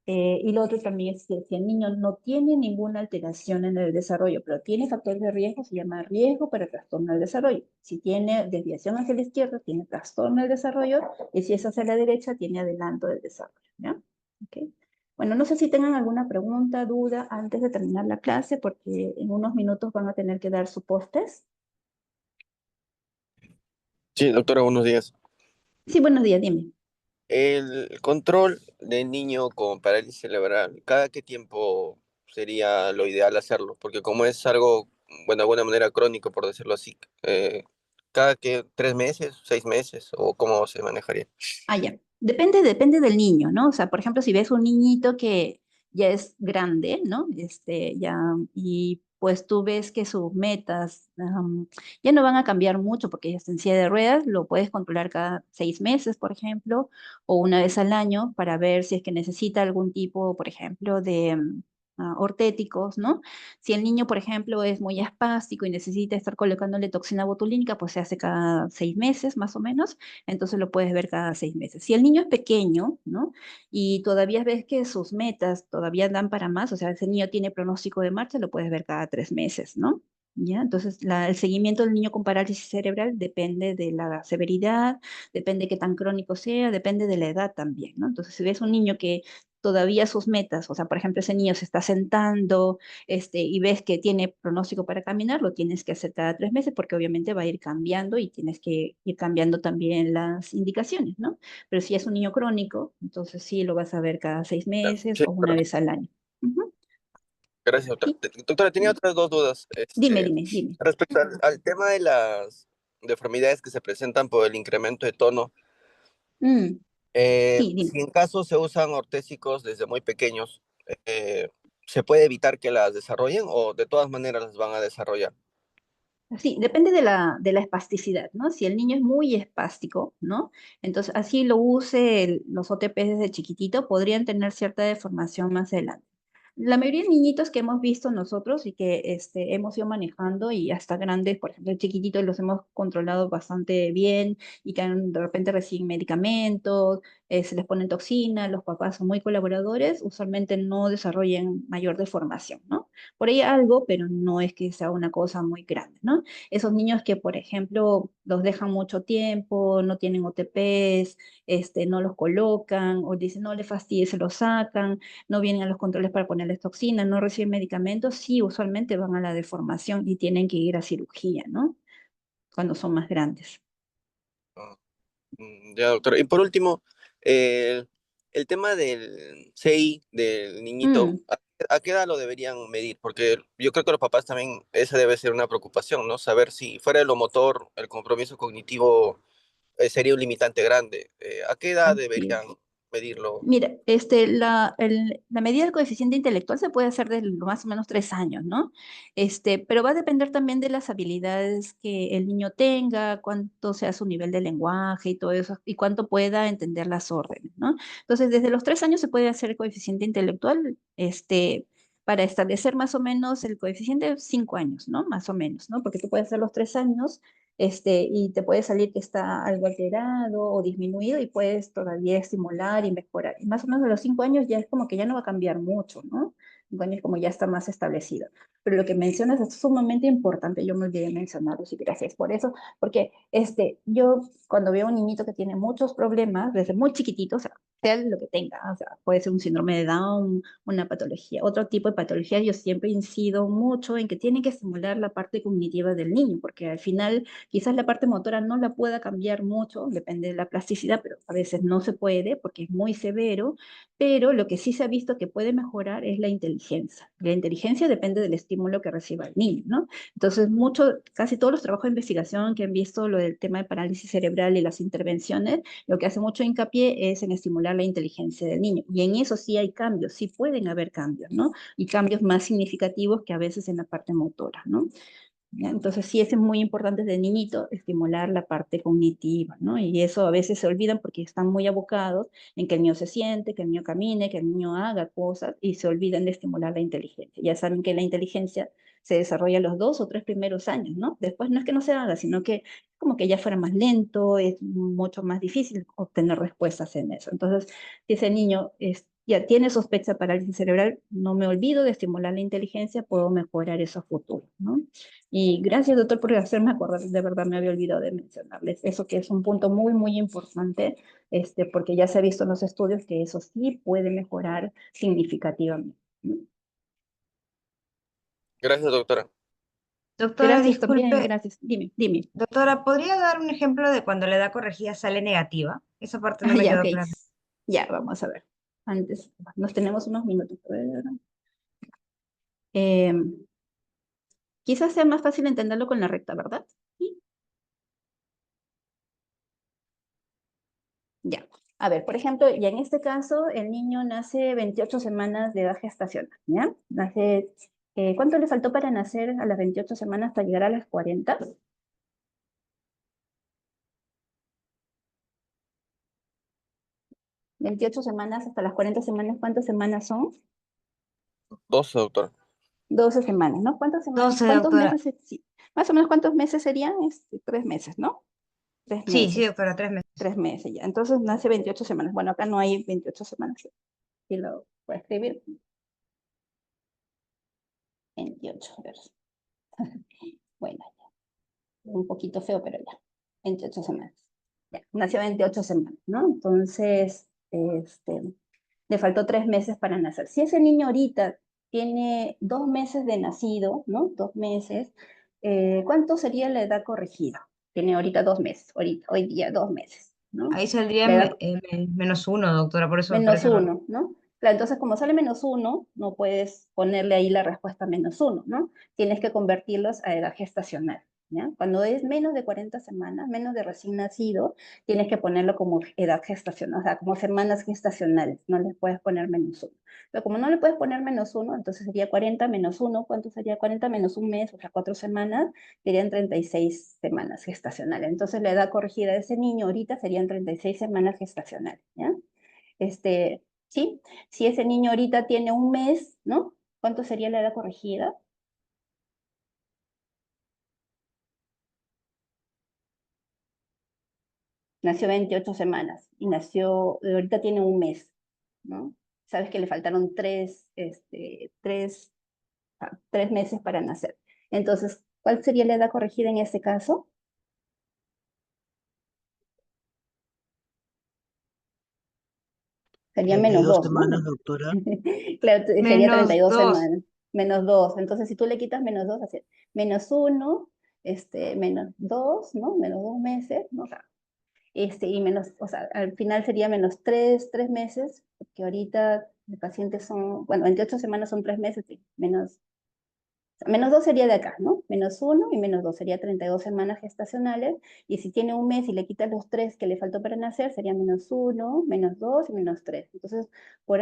Y lo otro también es que si el niño no tiene ninguna alteración en el desarrollo, pero tiene factores de riesgo, se llama riesgo para trastorno del desarrollo. Si tiene desviación hacia la izquierda, tiene trastorno del desarrollo, y si es hacia la derecha, tiene adelanto del desarrollo, ¿ya? ¿Okay? Bueno, no sé si tengan alguna pregunta, duda antes de terminar la clase, porque en unos minutos van a tener que dar su post-test. Sí, doctora, buenos días. Sí, buenos días, dime. El control de niño con parálisis cerebral, ¿cada qué tiempo sería lo ideal hacerlo? Porque como es algo, bueno, de alguna manera crónico, por decirlo así, ¿cada qué 3 meses, 6 meses o cómo se manejaría? Ah, ya. Depende del niño, ¿no? O sea, por ejemplo, si ves un niñito que ya es grande, ¿no? Ya, y pues tú ves que sus metas ya no van a cambiar mucho porque ya está en silla de ruedas, lo puedes controlar cada 6 meses, por ejemplo, o una vez al año para ver si es que necesita algún tipo, por ejemplo, de ortéticos, ¿no? Si el niño, por ejemplo, es muy espástico y necesita estar colocándole toxina botulínica, pues se hace cada 6 meses, más o menos, entonces lo puedes ver cada 6 meses. Si el niño es pequeño, ¿no? Y todavía ves que sus metas todavía dan para más, o sea, ese niño tiene pronóstico de marcha, lo puedes ver cada 3 meses, ¿no? ¿Ya? Entonces, el seguimiento del niño con parálisis cerebral depende de la severidad, depende de qué tan crónico sea, depende de la edad también, ¿no? Entonces, si ves un niño que todavía sus metas, o sea, por ejemplo, ese niño se está sentando, y ves que tiene pronóstico para caminar, lo tienes que hacer cada 3 meses porque obviamente va a ir cambiando y tienes que ir cambiando también las indicaciones, ¿no? Pero si es un niño crónico, entonces sí lo vas a ver cada 6 meses Sí, o una vez al año. Ujú. gracias, doctora. Sí, Doctora, tenía otras dos dudas. dime. Respecto al tema de las deformidades que se presentan por el incremento de tono, Mm, sí, dime. si en caso se usan ortésicos desde muy pequeños, eh, ¿se puede evitar que las desarrollen o de todas maneras las van a desarrollar? Sí, depende de la espasticidad, ¿no? Si el niño es muy espástico, ¿no? Entonces, así lo use los OTP desde chiquitito, podrían tener cierta deformación más adelante. La mayoría de niñitos que hemos visto nosotros y que hemos ido manejando y hasta grandes, por ejemplo, chiquititos, los hemos controlado bastante bien y que de repente reciben medicamentos, se les ponen toxinas, los papás son muy colaboradores, usualmente no desarrollan mayor deformación, ¿no? Por ahí algo, pero no es que sea una cosa muy grande, ¿no? Esos niños que, por ejemplo, los dejan mucho tiempo, no tienen OTPs, no los colocan o dicen no le fastidie, se los sacan, no vienen a los controles para ponerles toxinas, no reciben medicamentos, sí, usualmente van a la deformación y tienen que ir a cirugía, ¿no? Cuando son más grandes. Ya, doctora. Y por último, eh, el tema del CI del niñito, Mm. ¿a qué edad lo deberían medir? Porque yo creo que los papás también, esa debe ser una preocupación, ¿no? Saber si fuera de lo motor, el compromiso cognitivo sería un limitante grande. ¿A qué edad Así deberían es. medirlo? Mira, la medida del coeficiente intelectual se puede hacer desde más o menos 3 años, ¿no? Pero va a depender también de las habilidades que el niño tenga, cuánto sea su nivel de lenguaje y todo eso, y cuánto pueda entender las órdenes, ¿no? Entonces, desde los 3 años se puede hacer el coeficiente intelectual, para establecer más o menos el coeficiente 5 años, ¿no? Más o menos, ¿no? Porque tú puedes hacer los 3 años y te puede salir que está algo alterado o disminuido y puedes todavía estimular y mejorar. Y más o menos a los 5 años ya es como que ya no va a cambiar mucho, ¿no? 5 años como ya está más establecido. Pero lo que mencionas es sumamente importante, yo me olvidé mencionarlo, y gracias por eso, porque yo cuando veo a un niñito que tiene muchos problemas, desde muy chiquitito, o sea, sea lo que tenga, o sea, puede ser un síndrome de Down, una patología, otro tipo de patología. Yo siempre incido mucho en que tienen que estimular la parte cognitiva del niño, porque al final quizás la parte motora no la pueda cambiar mucho, depende de la plasticidad, pero a veces no se puede porque es muy severo, pero lo que sí se ha visto que puede mejorar es la inteligencia. La inteligencia depende del estímulo que reciba el niño, ¿no? Entonces, casi todos los trabajos de investigación que han visto lo del tema de parálisis cerebral y las intervenciones, lo que hace mucho hincapié es en estimular la inteligencia del niño. Y en eso sí hay cambios, sí pueden haber cambios, ¿no? Y cambios más significativos que a veces en la parte motora, ¿no? ¿Ya? Entonces sí es muy importante desde niñito estimular la parte cognitiva, ¿no? Y eso a veces se olvidan porque están muy abocados en que el niño se siente, que el niño camine, que el niño haga cosas y se olvidan de estimular la inteligencia. Ya saben que la inteligencia se desarrolla los 2 o 3 primeros años, ¿no? Después no es que no se haga, sino que como que ya fuera más lento, es mucho más difícil obtener respuestas en eso. Entonces, si ese niño ya tiene sospecha de parálisis cerebral, no me olvido de estimular la inteligencia, puedo mejorar eso a futuro, ¿no? Y gracias, doctor, por hacerme acordar, de verdad me había olvidado de mencionarles eso, que es un punto muy, muy importante, porque ya se ha visto en los estudios que eso sí puede mejorar significativamente, ¿no? Gracias, doctora. Doctora, Gracias también, disculpe, gracias. Dime, dime. doctora, ¿podría dar un ejemplo de cuando la edad corregida sale negativa? Esa parte no Ah, me ya, ok. quedó clara. Ya, vamos a ver. Antes, nos tenemos unos minutos. A ver. Eh, Quizás sea más fácil entenderlo con la recta, ¿verdad? Sí. Ya. A ver, por ejemplo, ya en este caso, el niño nace 28 semanas de edad gestacional, ¿ya? ¿Cuánto le faltó para nacer a las 28 semanas hasta llegar a las 40? 28 semanas hasta las 40 semanas, ¿cuántas semanas son? 12, doctora. 12 semanas, ¿no? ¿Cuántas semanas? 12, ¿Cuántos doctora. meses? Sí. Más o menos, ¿cuántos meses serían? 3 meses, ¿no? Tres Sí, sí, meses. doctora, 3 meses. 3 meses ya. Entonces nace 28 semanas. Bueno, acá no hay 28 semanas. Y lo voy a escribir. 28, a ver. Bueno, un poquito feo, pero ya. 28 semanas. Ya, nació 28 semanas, ¿no? Entonces, le faltó 3 meses para nacer. Si ese niño ahorita tiene 2 meses de nacido, ¿no? 2 meses, ¿cuánto sería la edad corregida? Tiene ahorita 2 meses, ahorita, hoy día 2 meses, ¿no? Ahí saldría La edad -1, doctora, por menos esa razón. uno, ¿no? Claro, entonces como sale -1, no puedes ponerle ahí la respuesta -1, ¿no? Tienes que convertirlos a edad gestacional, ¿ya? Cuando es menos de 40 semanas, menos de recién nacido, tienes que ponerlo como edad gestacional, o sea, como semanas gestacionales, no les puedes poner -1. Pero como no le puedes poner -1, entonces sería 40 menos 1, ¿cuánto sería 40 menos un mes? O sea, 4 semanas, serían 36 semanas gestacionales. Entonces la edad corregida de ese niño ahorita serían 36 semanas gestacionales, ¿ya? ¿Sí? Si ese niño ahorita tiene un mes, ¿no? ¿Cuánto sería la edad corregida? Nació 28 semanas y ahorita tiene un mes, ¿no? Sabes que le faltaron 3 meses para nacer. Entonces, ¿cuál sería la edad corregida en este caso? Sería treinta y menos dos 2, ¿no? semanas, doctora. Claro, sería Menos 32 2. semanas. -2. Entonces, si tú le quitas -2, así, -1, -2, ¿no? -2 meses, ¿no? O sea, y menos, o sea, al final sería -3 meses, porque ahorita el paciente son, bueno, 28 semanas son 3 meses, sí, -2 sería de acá, ¿no? -1 y -2 sería 32 semanas gestacionales, y si tiene un mes y le quitas los 3 que le faltó para nacer, sería -1, -2 y -3. Entonces, por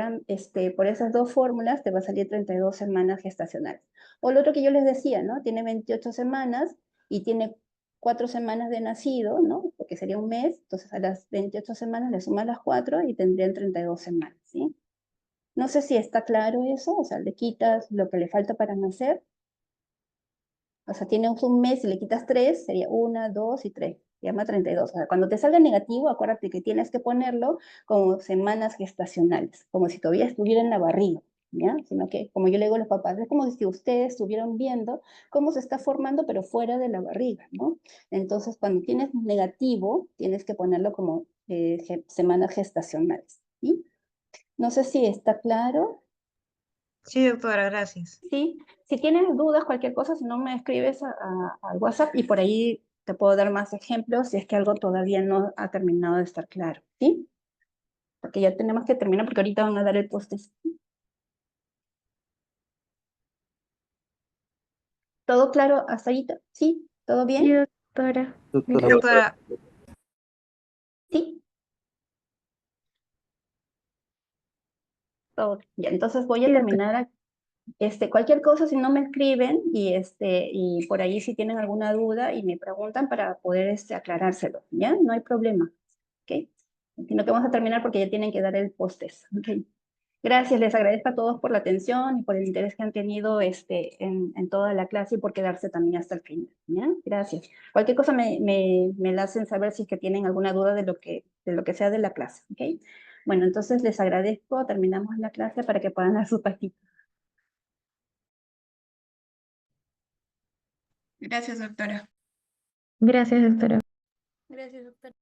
esas dos fórmulas te va a salir 32 semanas gestacionales. O lo otro que yo les decía, ¿no? Tiene 28 semanas y tiene 4 semanas de nacido, ¿no? Porque sería un mes, entonces a las 28 semanas le sumas las 4 y tendrían 32 semanas, ¿sí? No sé si está claro eso, o sea, le quitas lo que le falta para nacer. O sea, tienes un mes y le quitas 3, sería 1, 2 y 3. Se llama 32. O sea, cuando te salga negativo, acuérdate que tienes que ponerlo como semanas gestacionales, como si todavía estuviera en la barriga, ¿ya? Sino que, como yo le digo a los papás, es como si ustedes estuvieran viendo cómo se está formando, pero fuera de la barriga, ¿no? Entonces, cuando tienes negativo, tienes que ponerlo como semanas gestacionales, ¿sí? No sé si está claro. Sí, doctora, gracias. Sí, si tienes dudas, cualquier cosa, si no me escribes al WhatsApp y por ahí te puedo dar más ejemplos si es que algo todavía no ha terminado de estar claro, ¿sí? Porque ya tenemos que terminar porque ahorita van a dar el post. ¿Todo claro hasta ahí? ¿Sí? ¿Todo Sí, bien? doctora. Sí, doctora, ¿Sí? Todo. Ya, entonces voy a Sí, doctora. terminar. Cualquier cosa, si no me escriben y por ahí si tienen alguna duda y me preguntan para poder aclarárselo, ¿ya? No hay problema, ¿ok? Sino que vamos a terminar porque ya tienen que dar el post-test, ¿ok? Gracias, les agradezco a todos por la atención y por el interés que han tenido en toda la clase y por quedarse también hasta el final, ¿ya? Gracias. Cualquier cosa me la hacen saber si es que tienen alguna duda de lo que sea de la clase, ¿ok? Bueno, entonces les agradezco, terminamos la clase para que puedan dar su pastito. Gracias, doctora. Gracias, doctora. Gracias, doctor.